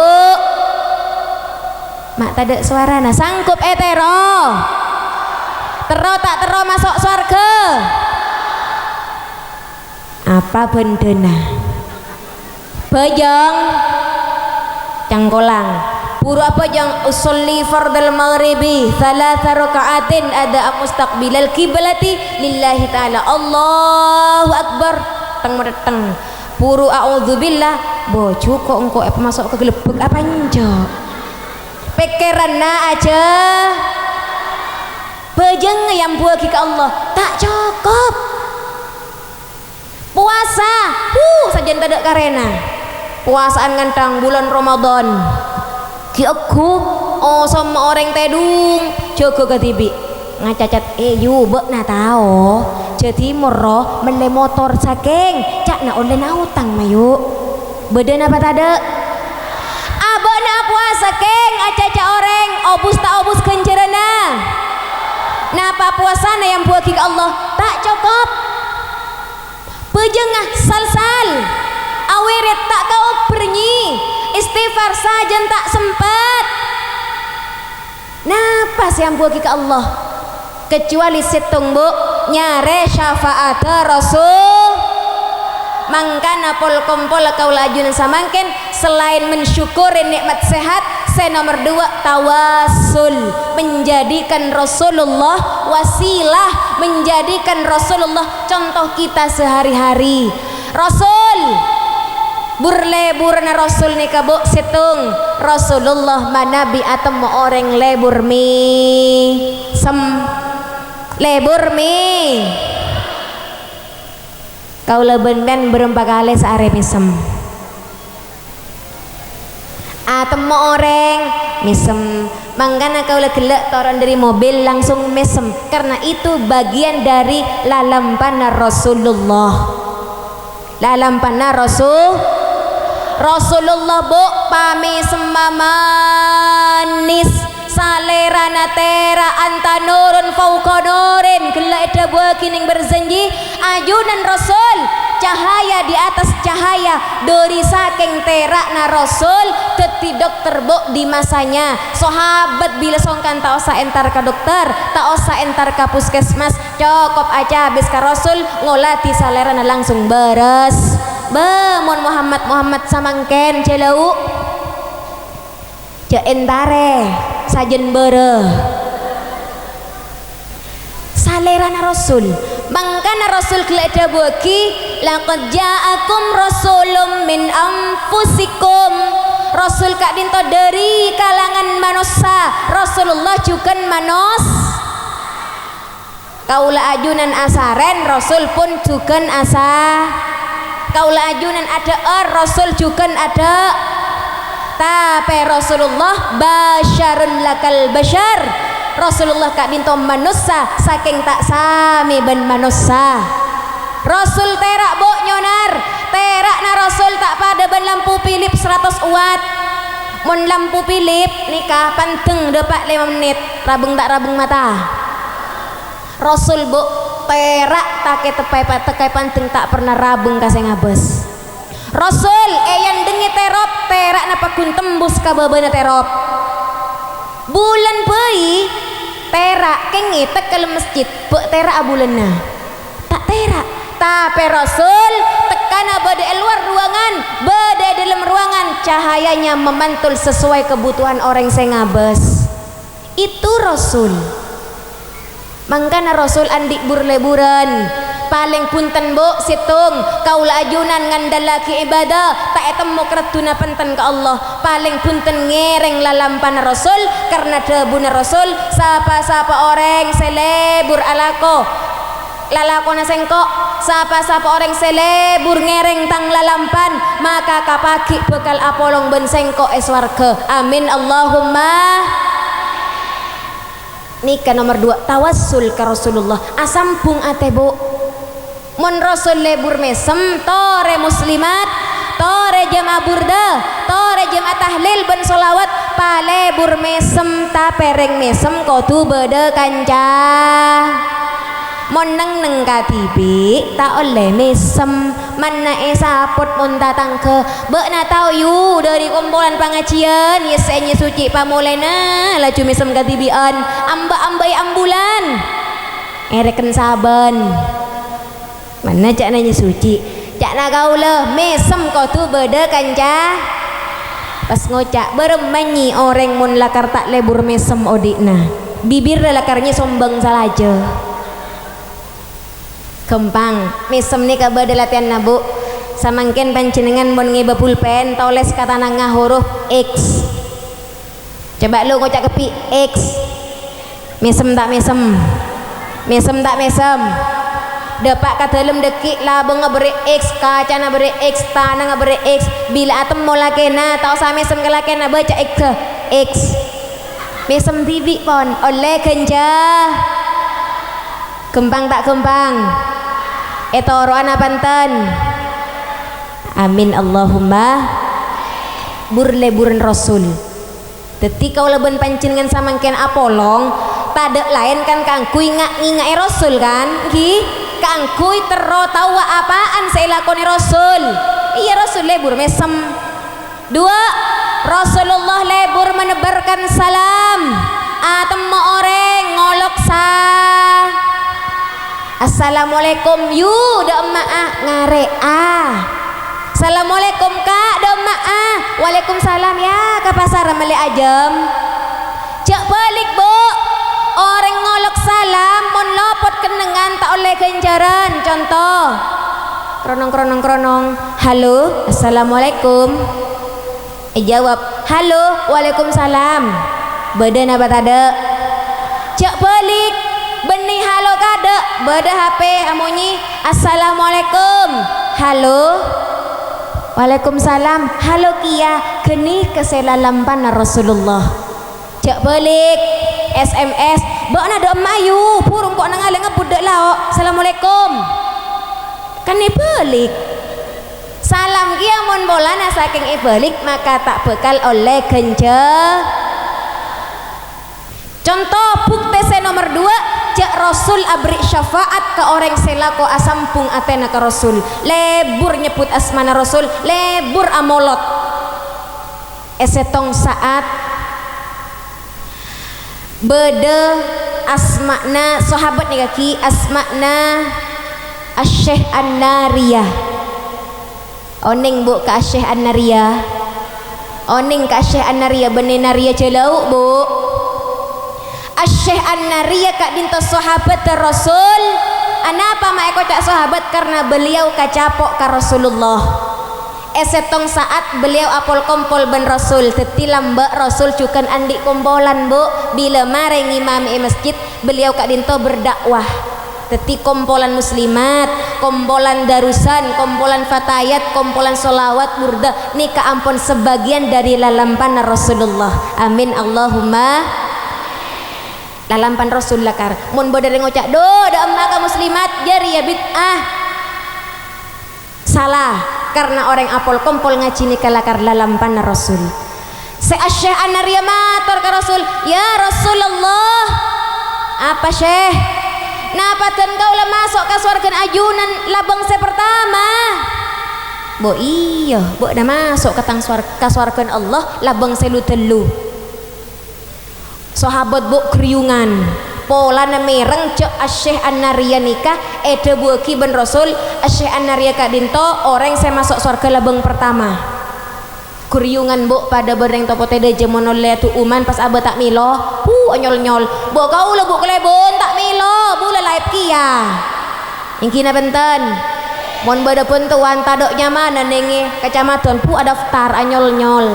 A: mak tada suara nah sangkup etero tero tak tero masuk swarga apa bendena bajang cangkolang puru apa jang usolli fardal maghribi thalatha raka'atin ada mustaqbilal kiblati lillahi ta'ala Allahu akbar teng medeteng puru a'udzubillah bojo kok engko masuk ke gelebek apa njok pikiranna aja bajang yang buagi ke Allah tak cukup puasa saja tidak karena puasaan ngantang bulan Ramadan ki aku sama orang tedung jaga ketibi ngacacat yu bek na tao jadi murah mele motor saking cak na online utang mayu badan apa tada abek na puasa keng acaca orang obus tak obus kencerana napa puasana yang buat Allah tak cukup pejengah sal-sal awirit tak kau bernyi istighfar saja tak sempat napa yang buat ke Allah kecuali situng bu nyare syafaat Rasul mangkana pol kompol kau lajun samangken selain mensyukuri nikmat sehat nomor 2 tawasul menjadikan Rasulullah wasilah menjadikan Rasulullah contoh kita sehari-hari Rasul burleburna Rasul ni kabu situng Rasulullah manabi atau orang lebur mi lebur mi kau leben ben berempat kali sehari misem temu orang misem mangkana kau gelek toron dari mobil langsung mesem karena itu bagian dari lalampana Rasulullah lalampana Rasulullah bu pami semamanis salerana tera antanurun faukonorin gelek ada buah kining berjanji ajunan Rasul cahaya di atas cahaya dari saking terakna Rasul teti dokter bu di masanya sahabat bila songkan tak usah entar ke dokter tak usah entar ke puskesmas cukup aja habis ke Rasul ngolati salerana langsung beres mon Muhammad samangken celau ce entare sajen bere salerana Rasul Mangkana Rasul kelada buki laqad ja'akum rasulun min anfusikum. Rasul kak dinto dari kalangan manusia. Rasulullah juga manus. Kaula ajunan asaren Rasul pun juga asa. Kaula ajunan ada Rasul juga ada. Tapi Rasulullah basyarun lakal basyar. Rasulullah kak dinto manusia saking tak sami ben manusia. Rasul terak bok nyonar terak na Rasul tak pada ben lampu Philip 100 watt. Mun lampu Philip nikah panteng depak 5 menit rabeng tak rabeng mata. Rasul bok terak take tekai panteng tak pernah rabeng kasih ngabes. Rasul yang dengi terop terak napa kun tembus kababana terop. Bulan bayi terak kengi tekel masjid bek terak bulanna tak terak. Tapi Rasul tekana bade luar ruangan bade dalam ruangan cahayanya memantul sesuai kebutuhan orang yang ngabes. Itu Rasul. Mangkana Rasul andik burleburan paling punten bu situng kaula ajunan ngandalaki ibadah tak etemu keretuna penten ke Allah paling punten ngereng lalampan Rasul karena debuna Rasul sapa-sapa orang selebur alako lalako na sengkok sapa-sapa orang selebur ngereng tang lalampan maka kapaki bekal apolong ben sengkok eswarga amin Allahumma. Nikah nomor 2 tawassul ke Rasulullah asampung atebo mon Rasul lebur mesem tore muslimat tore jamaah burda tore jamaah tahlil ben solawat palebur mesem ta pereng mesem kotu bede kanca mon neng katibi ta oleh mesem mana sapot mon tatang ke be na tau yu dari kumpulan pengajian yesenya suci pamolena laju mesem katibian amba-ambai ambulan ereken saban. Mana cak nanya suci cak na kaula mesem kau tu beda kanca pas ngocak beremanyi orang mun lakar tak lebur mesem odikna bibir lakarnya sombang salaja kempang mesem ni kabada latihan nabu samangken panjenengan mun ngeba pulpen toles kata nangah huruf X coba lu ngocak kepi X mesem tak mesem mesem tak mesem dapat ke dalam dekik lah beri X kaca na beri X tanah beri X bila atem mau lakena tau sama mesem ke lakena baca X mesem TV pon oleh kenja kembang tak kembang etoroan panten amin Allahumma burleburan Rasul ketika uleben pancingan samangken apolong tak lain kan kangkui ngai Rasul kan ki kangkui tero tawa apaan saya lakoni Rasul iya Rasul lebur mesem 2 Rasulullah lebur menebarkan salam atemu orang ngolok sah assalamualaikum yu da maah ngare assalamualaikum kak da maah waalaikumsalam ya ke pasar meli ajam cak balik bu orang ngolok salam mon lopot kenengan tak oleh ganjaran contoh kronong halo assalamualaikum jawab halo waalaikumsalam beda apa tada cak balik benih halo kada beda HP amunyi assalamualaikum halo waalaikumsalam halo kia geni keselalampan Rasulullah cak balik SMS bak nada mayu purung kok nangaleng budak lao assalamualaikum kan balik salam kia mon bolana saking balik maka tak bekal oleh genja. Contoh bukti nomor 2 jak Rasul abri syafaat ke orang selako asampung atena ke Rasul lebur nyebut asmana Rasul lebur amolot esetong saat bede asmakna sahabat nih kaki asmakna Asyikh An-Nariyah oning bu ke Asyikh An-Nariyah oning ke Asyikh An-Nariyah benih Nariyah celau bu Asyikh An-Nariyah kak dinto sahabat Rasul anapa mak eko cak sahabat karena beliau kacapok ka Rasulullah. Esetong saat beliau apol kompol ben Rasul tetilam mbak Rasul cukan andik kompolan bu bila mare ngimam masjid beliau kak dinto berdakwah teti kompolan muslimat, kompolan darusan, kompolan fatayat, kompolan solawat burda nika ampun sebagian dari lalampan Rasulullah. Amin Allahumma. Lalampan Rasul lakar mun bodere ngocak do da emma ka muslimat jari ya bid'ah salah karena orang apol kompol ngaji nika lakar lalampan Rasul. Se Syekh Anaria matur ka Rasul, ya Rasulullah apa Syekh napa ten kau lah masuk ke surga ajunan labang saya pertama bo iya bo dah masuk ke surga Allah labang saya lu telu sahabat bo kriungan pola na mereng cek Syekh Anaria nikah ede buaki ben Rasul Syekh Anaria kak dinto orang saya masuk surga labang pertama kuriungan bu pada bereng topo tede jemonole tu uman pas abah tak milo nyol bu kau lah bu kelebon tak milo bu lelaip kia ingkina benten mon bada pentuan tadok nyaman nengi kecamatan pu ada daftar anyol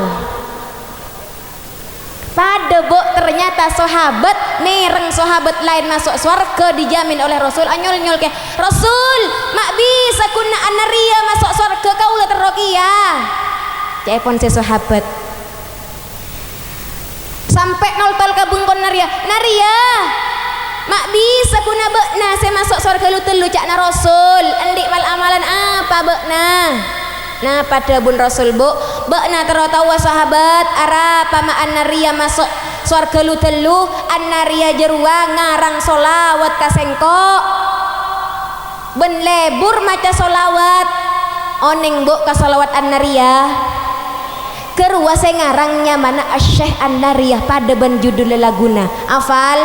A: pada bu ternyata sahabat mereng sahabat lain masuk surga dijamin oleh Rasul anyol ke Rasul mak bisa kuna Anaria masuk surga kau lah terrokia cepon si sahabat sampai noltol kabungkon Naria mak bisa kuna bekna saya masuk surga lu telu cakna Rasul endik mal amalan apa bekna nah pada bun Rasul bu bekna tahu sahabat arapa ma Anaria masuk surga lu telu Anaria jerua ngarang solawat kasengko ben lebur maca solawat oneng bu ka solawat Anaria kerua saya ngarangnya mana Syekh Anaria pada ben judul laguna afal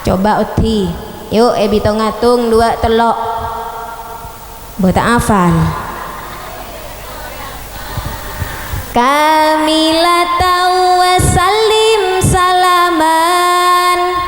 A: coba uti yuk bito ngatung 2 telok bota afal kamilata wa salim salaman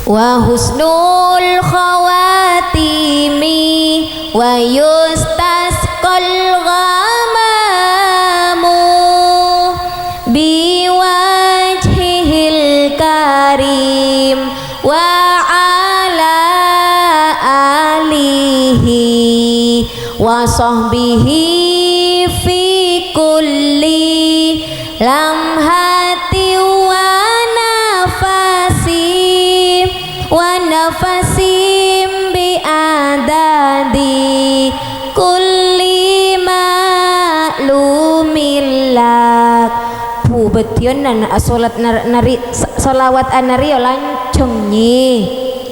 A: wa husnul khawatimi wa yustasqal ghamamu biwajhihil karim wa ala alihi wa sahbihi fi kulli lamhati wa nafasim bi adadi kulli ma'lumillah pu betion dan salat nari salawat Anaria lancung nyi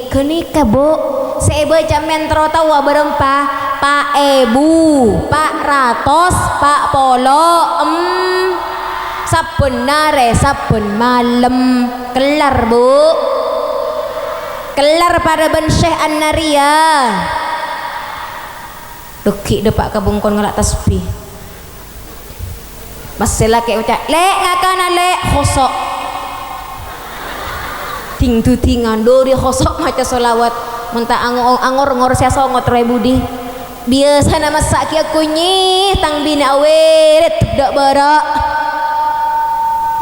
A: kenika bu sebe jamen tawa berempah Pak Ebu Pak Ratos Pak Polo sabenare saben malam kelar bu kelar pada ben Syekh Anaria dekik depak kabungkon ngelak tasbih masih laki ucap lek ngakana lek khosok ting tu tingan dori khosok maca solawat mentah angor siasa ngot rebudi biasa nama sakit aku nyih tang bina awet dak barak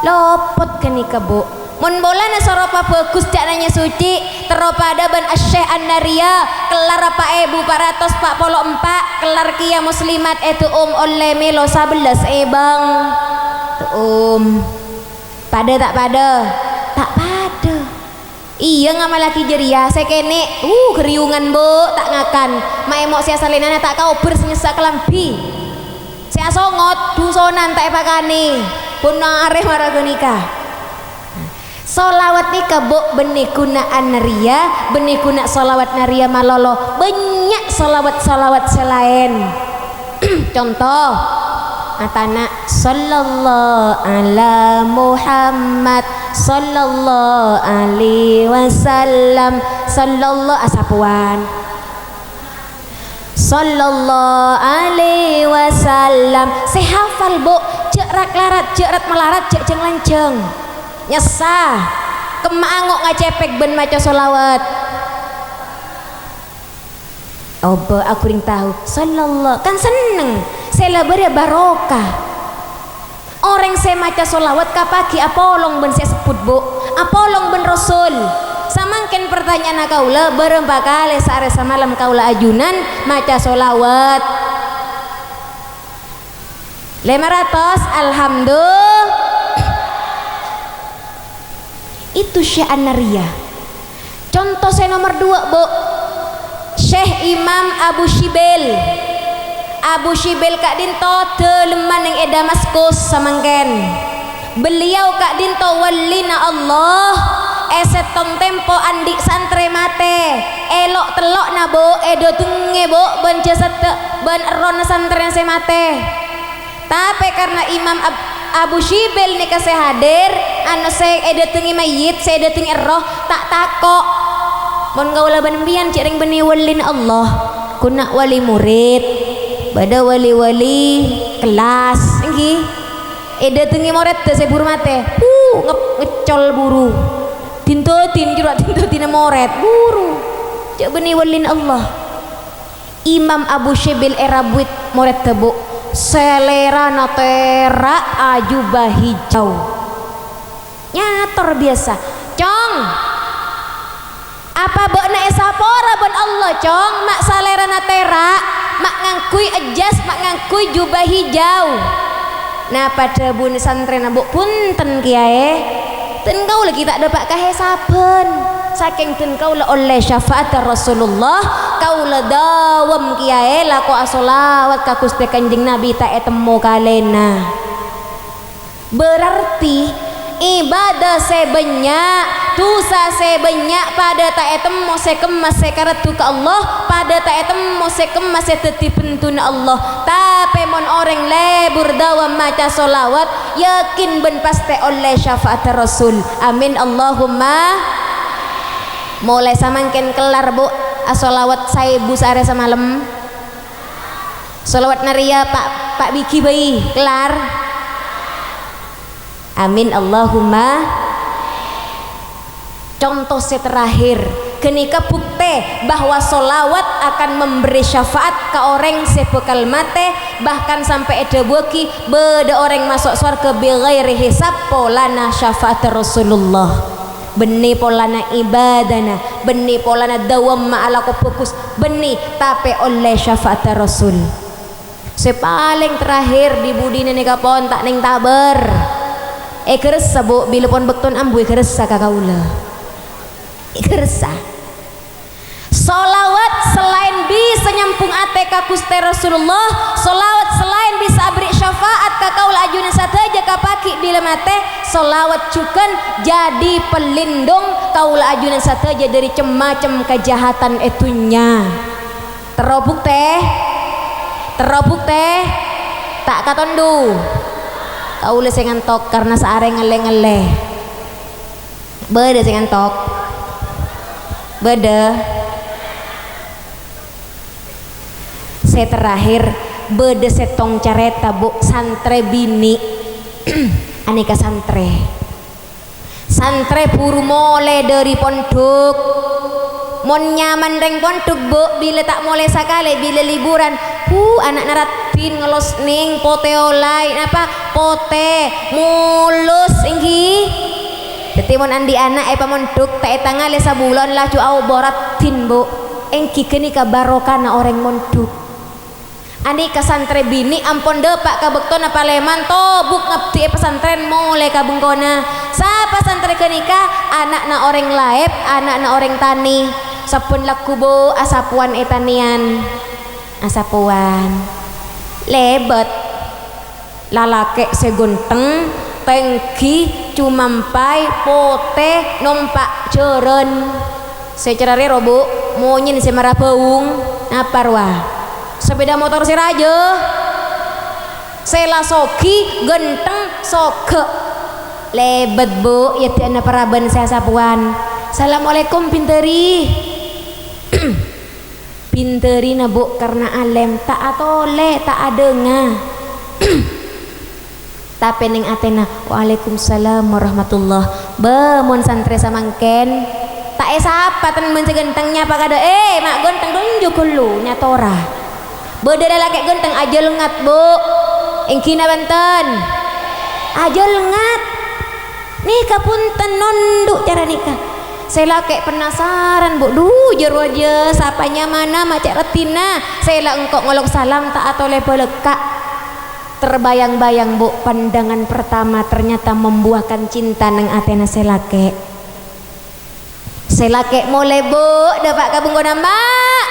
A: lopot kenika bu mun bola na soropa bagus cak nanya suci teropada ban Syekh Anaria kelar Pak Ebu 400 Pak Polo 4 kelar kia muslimat itu oleh melo 11 bang pada tak pada iya ngamal laki jeria saya kene keriungan bu tak ngakan ma emok saya salinana tak kau bersenyesak kelambi saya songot dusonan tak epakani pun areh maragonika Solawat ni kabuk benih kunaan naria, benih kuna solawat naria malolo banyak solawat selain. Contoh atana sallallahu ala Muhammad sallallahu alaihi wasallam sallallahu asapuan sallallahu alaihi wasallam saya hafal bu cek rak larat cek rat melarat cek jeng lanceng nyesah kemangok ngacepek ben maca solawat obo aku ring tahu sallallahu kan seneng saya labari barokah orang saya maca solawat kapaki apolong ben saya sebut bu apolong ben rasul samangken pertanyaan kaula berempat kali sehari semalam kaula ajunan maca solawat 500 alhamdulillah itu Syekh An-Nariyah. Contoh saya nomor 2 bu Syekh Imam Abu Shibel Kak Dinto teleman yang Damaskus samangken beliau Kak Dinto walina Allah esetong tempo andik santre mate elok telok na bo edo tenge bo ben jasad ben ron santre se mate tapi karena Imam Abu Shibel nih kasih hadir anu saya edo tengi mayit saya edo tengi roh tak takok mon gaula benbian cireng beni walin Allah kuna wali murid bada wali-wali kelas nggih edo tengi murid teh saya buru mate ngecol buru tintotin jurat tintotin moret buru cek beni walin Allah Imam Abu Shibel era buit moret tebu selera natera ajubah hijau nyator biasa cong apa bokna esapora bon Allah cong mak selera natera mak ngangkui ejas mak ngangkui jubah hijau nah pada bun santren abuk punten kiai ten kau lagi tak dapat kahe saben saking ten kau oleh syafaat Rasulullah kau dawam kiai lako asolawat ka Gusti Kanjeng Nabi tak etemu kalena berarti ibadah sebanyak dosa sebanyak pada tak etemu sekemas sekaretu ke Allah pada tak etemu sekemas seteti pentun Allah tapi mon orang lebur dawam maca solawat yakin ben pasti oleh syafaat Rasul amin Allahumma mulai samangken kelar bu asolawat saya bu sehari semalam solawat naria Pak Biki bayi kelar amin Allahumma contoh terakhir kenika bukti bahwa solawat akan memberi syafaat ke orang sebekal mate bahkan sampai ada buki beda orang masuk surga bighairi hisab polana syafaat Rasulullah benih polana ibadana benih polana dawam ma'ala ko fokus benih tapi oleh syafaat Rasul sepaling terakhir di budina ni kapon tak neng taber keresa bu bila pon bekton ambu keresa kakaula keresa solawat selain bisa nyampung ate ka Gusti Rasulullah solawat selain bisa beri syafaat ka kaul ajuna sateja kapaki bila mate solawat cukan jadi pelindung kaul ajuna sateja dari macam kejahatan etunya terobuk teh tak katondu kaula sing ngantok karena saare ngele-ngele beda sing ngantok beda saya terakhir beda setong careta bu santre bini aneka santre puru mole dari pondok mon nyaman reng pondok bu bila tak mulai sakale bila liburan anak naratin ngelos ning pote olai apa pote mulus inggi dadi mon andi anak pamondok tak etangale sabulan lah cu au boratin bu engki kenika barokana orang mondok ani kasantre bini ampon depak kabekton apa leman tobuk ngabdi pesantren mulai kabengkona sapa santre kenika anakna orang laep anakna orang tani sapun laku bu asapuan etanian asapuan lebet lalake segunteng tengki cumampai pote nompak ceren secerare robo monyin semara baung napar wah sepeda motor si raja sela soki genteng soge lebet bu ya tiana paraban saya sapuan. Assalamualaikum pinteri pinteri na bu karena alem tak atole tak adenga tapi ning atena waalaikumsalam warahmatullah mon santre samangken tak sapa ten mencegentengnya apa kada mak genteng dunjuk lu nyatora bedera laki genteng aja lengat bu engkina banten aja lengat nikah punten nonduk cara nikah saya laki penasaran bu jero aja sapanya mana macak retina saya lah engkau ngolok salam tak atau lepo lekak terbayang-bayang bu pandangan pertama ternyata membuahkan cinta neng atena saya laki mulai bu dapat kabung gona mak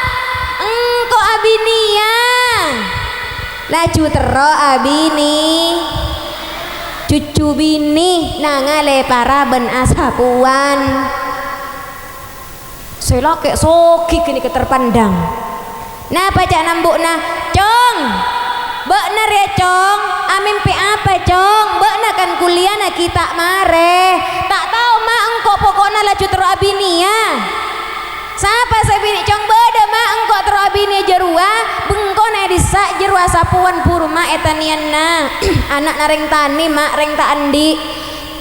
A: engkau abinia laju tero abini cucu bini nangale para ben asapuan saya laki soki kini keterpandang nah pacak nambuk nah cong bener ya cong mimpi apa cong bener kan kuliah na kita mare tak tahu mak engkau pokoknya laju tero abinia siapa saya bini cong beda mak engkau tero abinia jerua bengko na disa jerua sapuan purma etanianna anak nareng tani mak reng tak andi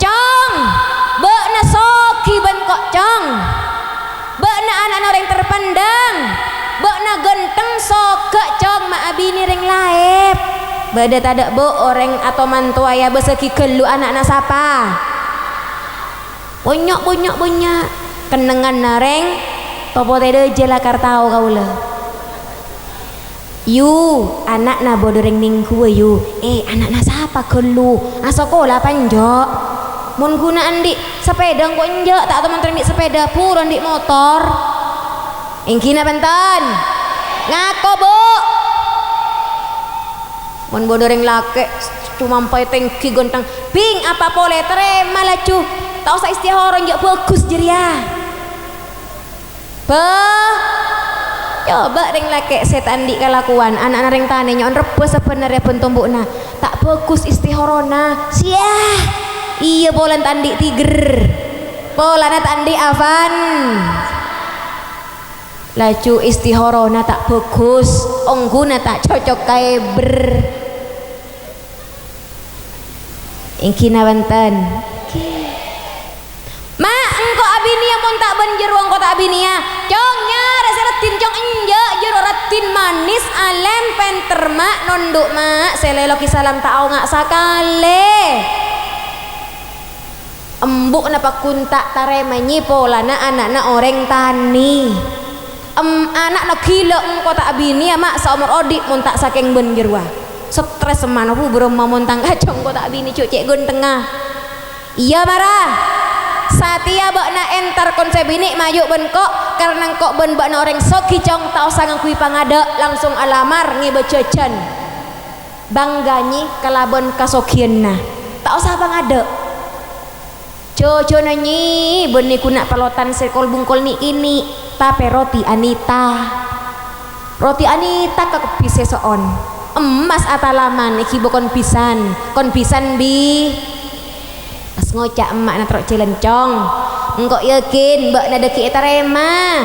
A: cong bener soki bengkok cong bener anak nareng terpandang bener genteng soke cong mak abini reng laep beda tadak bu orang atau mantua ya beseki kelu anak-anak sapa banyak kenengan nareng topo tede jela kartau kaula yu anak na bodoreng ningku yu anak na sapa kelu asokola panjok mun guna andi sepeda kok enjak tak teman teman sepeda pur andi motor engkina banten ngako bu mun bodoreng lake cuma sampai tengki gontang ping apa boleh terima lah cu tak usah istihara njak bagus jeria coba ring lake setan di kelakuan anak ring tane nyon rebes sebenarnya pentumbukna tak bagus istihorona sia iya polan tandi tiger polana tandi avan laju istihorona tak bagus ongguna tak cocok kayak ingkina banten ma engko abinia pun tak banjir engko tak abinia congnya rasa retin cong enjak jero retin manis alem penter mak nonduk mak seleloki salam tak au ngak sakale embuk napa kuntak taremanyi polana anak-anak orang tani anak nak gila engko tak abini mak seumur odik mun tak saking banjir wah stres semana pu belum mamon tangga cong ko tak bini cucek gun tengah iya marah satia bakna entar konsep ini maju benkok karena kok ben bakna orang soki cong tak usah ngakui pangada langsung alamar ngebececan bangganyi kalabon kasokienna tak usah pangada coco nanyi benih kunak pelotan sekol bungkol ni ini tapi roti Anita kekepis seseon emas atalaman iki bo konpisan bi pas ngocak emak na trok celencong engkau yakin mbak na deki etarema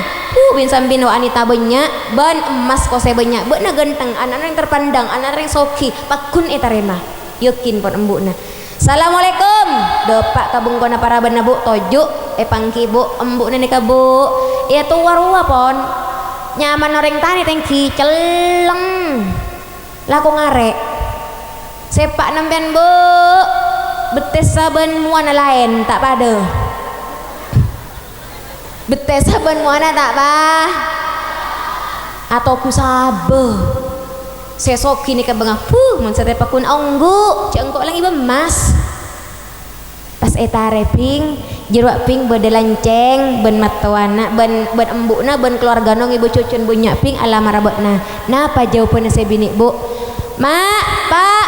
A: bin sambil no Anita banyak ban emas kose banyak mbak na genteng anak yang terpandang anak yang soki pakun etarema yakin pon embuk na assalamualaikum dopak kabung kona para bana bu tojuk pangki bu embuk na nika bu ya tuwa pon nyaman orang tani tengki celeng laku ngarek sepak nampian bu betes saben muana lain tak pada betes saben muana tak bah atau ku sabe sesoki ni kabengah mun sate pakun onggu cengkok lang iba emas pas etare ping jeruak ping bedelanceng ben matuana ben embukna ben keluargana ibu cucun bunyak ping alamar abotna napa jawabannya saya bini bu mak pak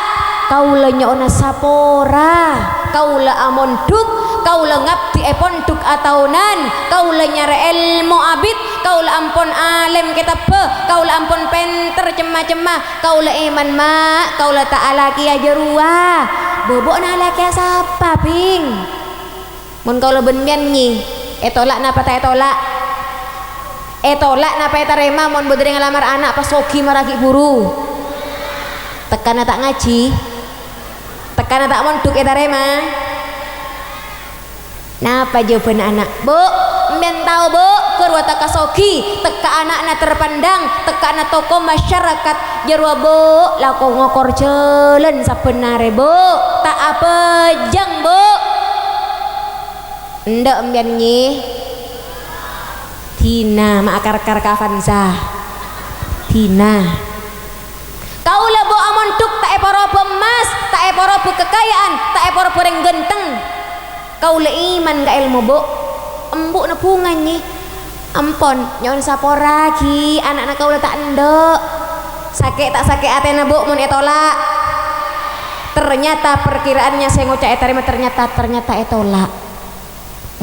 A: kaula nyoona sapora kaula amon duk kaula ngabdi ponduk ataunan kaula nyare ilmu abid kaula ampun alim kitab kaula ampun penter cemah-cemah kaula iman mak kaula ta'ala kia jerua bobok na laki sapa ping mun kaula benmian nyi tolak napa ta tolak napa tarema mun bodere ngalamar anak pas sogi maragi buru tekan tak ngaji tekan tak monduk tarema napa jawaban anak bu men tau bu kurwata kasogi teka anakna terpandang teka anak toko masyarakat jarwa bu lako ngokor jelen sabenare bu tak apa jang bu ndak mbian nyi Tina makar-kar kafanza Tina kaula bu amon duk tak eporobo emas tak eporobo kekayaan tak eporobo yang genteng kaula iman ka ilmu bu embuk na pungan nyi ampon nyon sapora ki anak-anak kaula tak endok sakit tak sakit atena bu mun etolak ternyata perkiraannya saya ngocak etarima ternyata etolak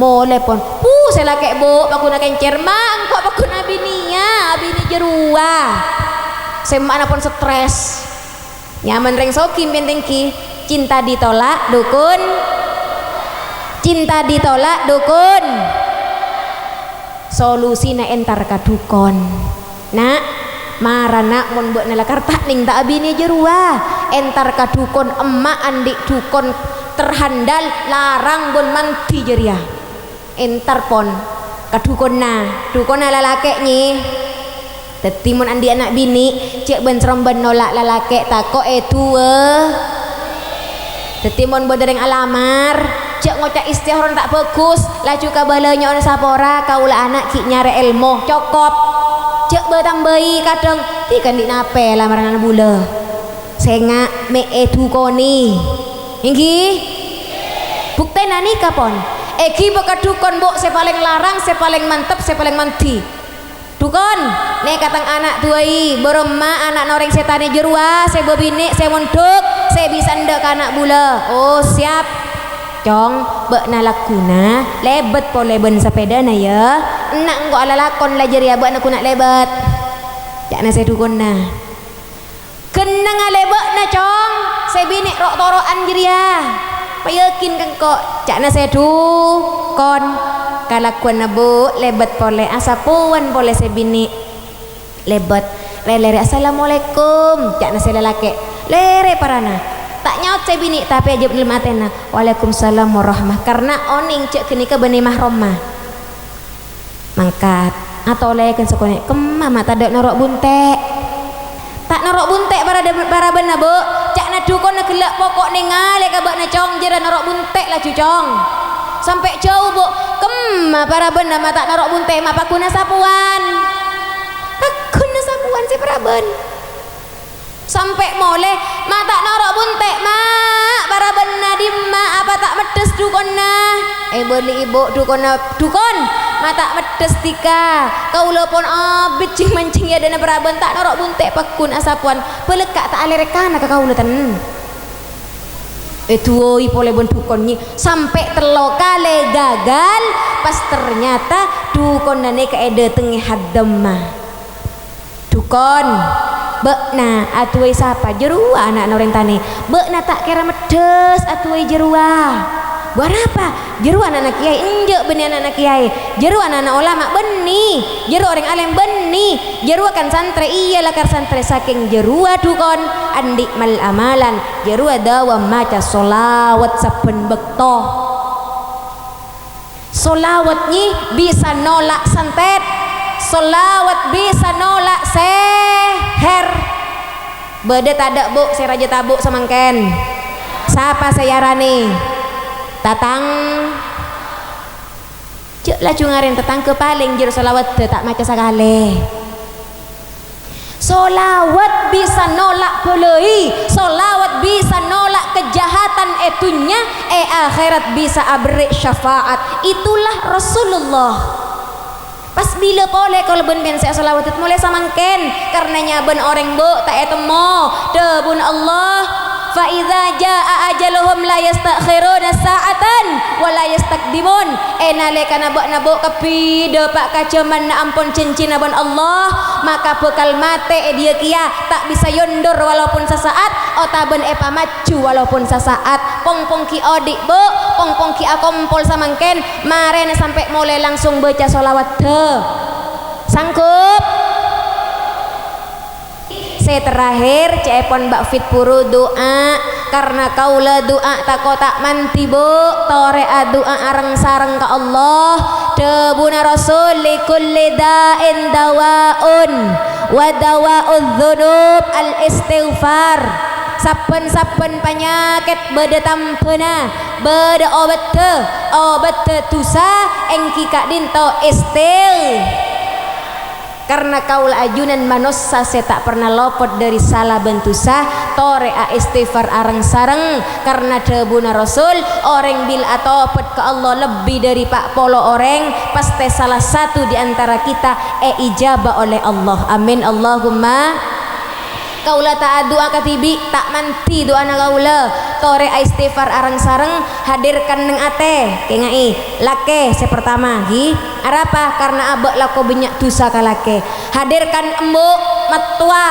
A: mulai pon saya laki bu aku nak kencer mang kok aku nabi nia bini jerua saya mana pun stres nyaman reng sokim bentengki cinta ditolak dukun solusina entar ka dukun nak marana mun buat nalakar tak ning tak bini jerua entar ka dukun emak andik dukun terhandal larang bun manti jeria entar pon kadukonna lalake nyi tetimun andi anak bini cek ben seremben nolak lalake tako tetimun bodereng alamar cek ngocak istihron tak bagus laju kabalanya ona sapora kaula anak ki nyare ilmu cokop cek betang bayi kadang tikan di nape lamaran anak bula senga me edukoni inggi bukti nani kapon eki baka dukun bu saya paling larang saya paling mantep saya paling manti dukun nek katang anak tuai berema anak noreng setane jerua saya bobine saya mondok saya bisa ndak anak bula oh siap cong bek nalakuna lebet po leben sepeda na ya enak engko ala lakon la jeria bek nak lebet jakna saya dukun na kena ngalebek na cong saya bini rok toroan jeria payakin kan kok cakna saya dukun kalakuan nabu lebet pole asapuan pole saya bini lebet lere assalamualaikum cakna saya lelaki lere parana tak nyaut saya bini tapi aja belum atena waalaikumsalam warahmah karena oning cek kini ke beni mahroma mangkat atau lekan sekone kemama tak ada norok buntek tak norok buntek para benar bu cakna dukun nak gelak pokok nengale kabak na cong jera norok buntek lah cucong sampai jauh bu kemma para benar mata norok buntek ma pakuna sapuan si para ben sampai mole mata norok buntek mak para benar di mak apa tak medes dukun na beli ibu dukun mata medes tika kaula pon abit cing mancing ya dana peraban tak norok buntek pakun asapuan pelekak tak alerekana ka kaula ten oi pole bon dukun nyi sampai telo kale gagal pas ternyata dukun nane kaede tengah hademma dukun bekna atuai sapa jerua anak noreng tani bekna tak kira medes atuai jerua buat apa jeru anak kiai enjek benih anak kiai jeru anak ulama benih jeru orang alim benih jeru akan santri iya lakar santri saking jerua dukun andik mal amalan jeru dawa maca solawat saben bekto solawatnya bisa nolak santet solawat bisa nolak seher beda tadak bu saya raja tabuk semangken siapa saya rani tatang cek lah cungarin tatang ke paling jero solawat tak maca sakale solawat bisa nolak pelei solawat bisa nolak kejahatan etunya akhirat bisa abrik syafaat itulah Rasulullah pas bila boleh kalau ben saya solawat itu mulai samangken karenanya ben orang bu tak etemo debun Allah fa idza jaa ajaluhum la yastakhiruna sa'atan wa la yastakdimun. Nalika nabok kepide pak kacaman na ampun cincin abon Allah, maka bekal mate dia kia tak bisa yondur walaupun sesaat, otaben epa maju walaupun sesaat. Pong ki odik bu, pong ki akompol samangken maren sampai mulai langsung baca sholawat de. Sanggup? Saya terakhir cepon Mbak Fit puru doa karena kaulah doa tak kotak manti bu tore doa areng sareng ke Allah debuna rasul likulli da'in dawaun wa dawa'udz dzunub al istighfar. Saben-saben penyakit beda tampena beda obat tusa engki kak dinto karena kaulah ajunan manusia saya tak pernah lopot dari salah bentusa tore istighfar areng sareng karena debuna rasul orang bil atopet ke Allah lebih dari pak polo orang pasti salah satu di antara kita ijabah oleh Allah. Amin Allahumma. Kaula tak doa katibi tak manti doa na kaula tore istighfar areng sareng hadirkan neng ate kengai lake pertama gi arapa karena abek lako banyak dosa kalake hadirkan embok matua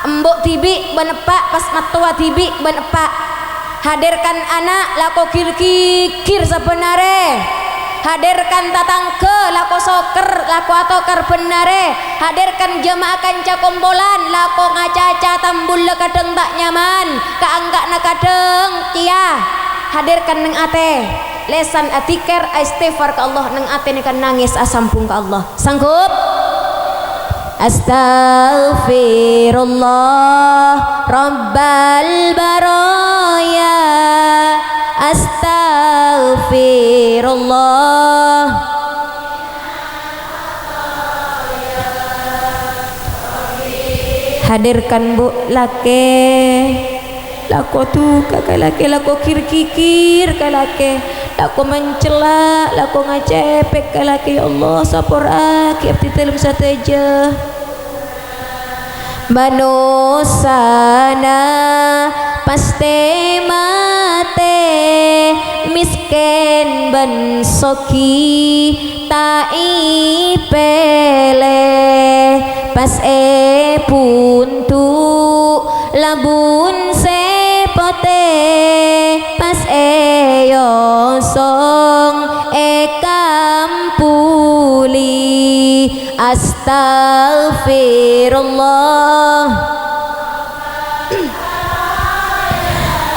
A: embok tibi benepak pas matua tibi benepak hadirkan anak lako kir sebenare hadirkan tatangke lako soker lako atokar benare hadirkan jamaah kanca kombolan lako ngacaca tambul kadeng tak nyaman kaanggak na kadeng cia hadirkan neng ate lesan atiker istighfar ke Allah neng ate ni kan nangis asampung ke Allah. Sanggup? Astaghfirullah Rabbal baraya Astaghfirullah hadirkan bu lake lako tuh kakak lake lako kir kalake lako mencela lako ngacepek kalake ya Allah sapora ki abdi telum sateja manusana paste mate misken ben soki tai pele pas puntu labun sepote pas yosong kampuli astagfirullah.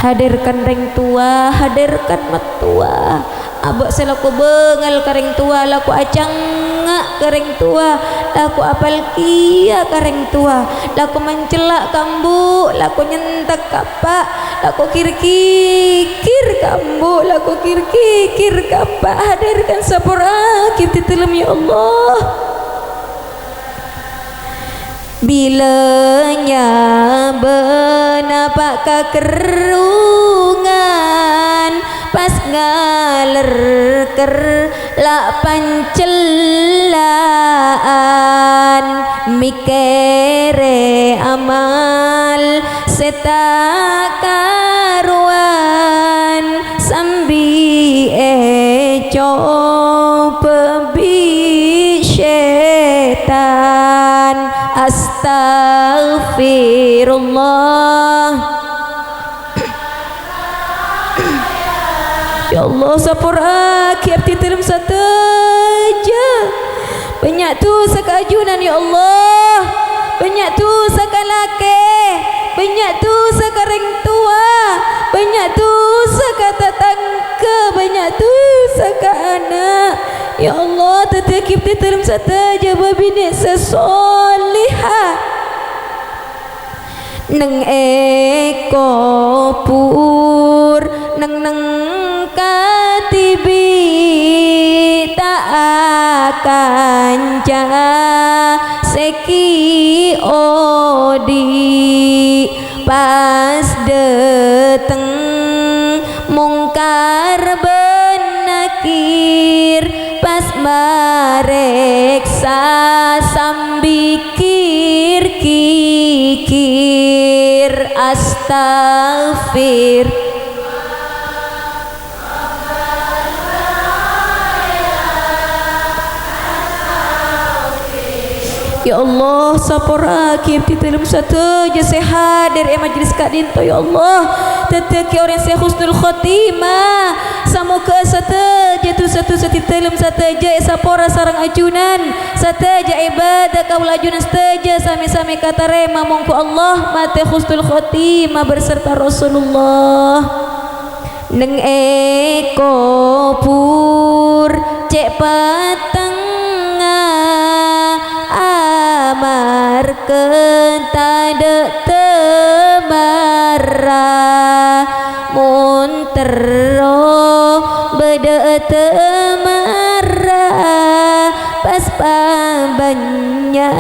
A: Hadirkan ring tua hadirkan metua abak selaku bengal kering tua laku acang kering tua laku apal kia kering tua laku mencelak kambu laku nyentak kapak laku kir kambu laku kir kapak hadirkan sapura kita telem ya Allah. Bilanya benapak kekerungan pas ngaler ker la pancelaan mikere amal setakaruan sambi pebi setan astagfirullah. Ya Allah sapura kiabti dalam sateja banyak tu sakajunan ya Allah banyak tu sakalake banyak tu sakareng tua banyak tu sakatatangke banyak tu sakaanak ya Allah tetapi kiabti dalam sateja babine sesolihah neng eko pur neng katibi tak akan seki odi pas deteng mungkar benakir pas mareksa sambikir kikir astagfir Ya Allah saporaki abdi dalam satu je sehat dari majlis kadinto ya Allah teteki orang saya husnul khotimah samoga satu sati dalam sataja sapora sarang ajunan sataja ibadah kaula ajunan sataja sami-sami kata rema mongko Allah mate husnul khotimah berserta Rasulullah neng eko pur cek pateng amar kentada temara muntero beda temara pas banyak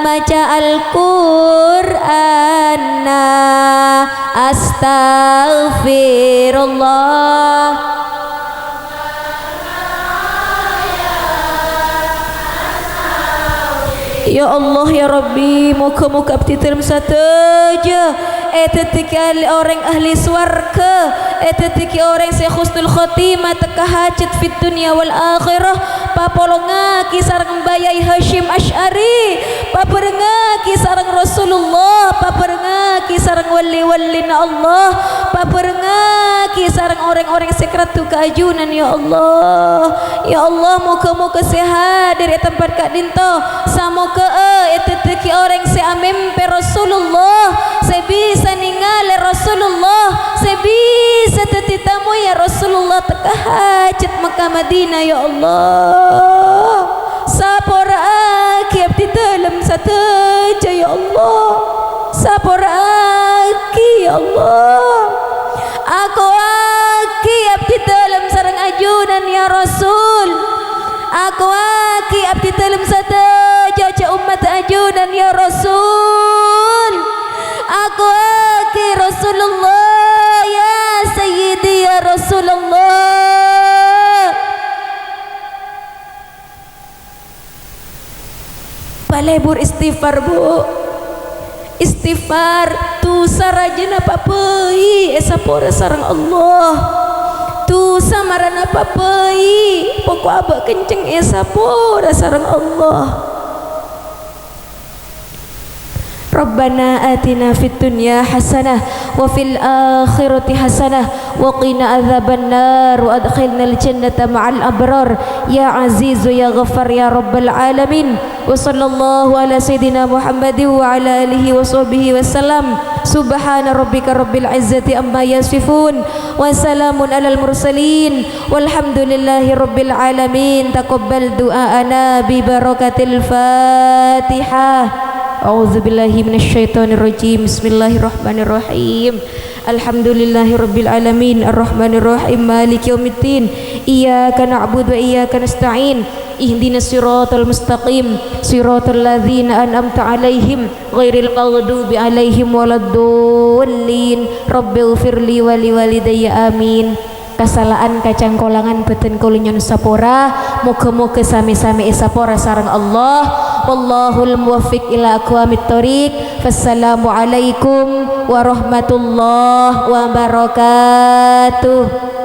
A: maca Al-Qur'an astaghfirullah Ya Allah ya Rabbi muka-muka abdi dalam sataja etetiki orang ahli swarga etetiki orang saya husnul khotimah teka hajat fit dunia wal akhirah papolongaki sarang bayai Hashim Ash'ari paperengaki sarang Rasulullah paperengaki sarang wali-wali na Allah paperengaki sarang orang-orang sekret tu keajunan ya Allah muka-muka sehat dari tempat kak dinto samoga etetiki orang saya mimpi Rasulullah saya bisa ningali Rasulullah saya bisa tetitamu ya Rasulullah teka hajat Mekah Madinah ya Allah saporaki abdi dalam sataja ya Allah saporaki ya Allah aku aki abdi dalam sarang ajunan ya Rasul aku aki abdi dalam sataja umat ajunan ya Rasul aku aki Rasulullah ya Sayyidi ya Rasulullah balebur istighfar bu istighfar tu sarajana papai esapora sarang Allah tu samarana papai pokok abak kenceng esapora sarang Allah Rabbana atina fid dunya hasanah wa fil akhirati hasanah wa qina adzabannar wa adkhilnal jannata ma'al abrar ya azizu ya ghaffar ya rabbal alamin wa sallallahu ala sayidina Muhammadin wa ala alihi wa sahbihi wasallam subhana rabbika rabbil izzati amma yasifun wa salamun alal mursalin walhamdulillahi rabbil alamin taqabbal du'aana bi barakatil fatihah A'udzu billahi minasyaitonir rajim. Bismillahirrahmanirrahim. Alhamdulillahirabbil alamin arrahmanir rahim maliki yaumiddin. Iyyaka na'budu wa iyyaka nasta'in. Ihdinas siratal mustaqim. Siratal ladzina an'amta 'alaihim ghairil maghdubi 'alaihim waladdallin. Rabbighfirli wa liwalidayya amin. Kesalahan kacang kolangan beten kulinyon sapora muga-muga sami-sami sapora sareng Allah wallahul muwaffiq ila aqwamit thoriq. Wassalamu alaikum warahmatullahi wabarakatuh.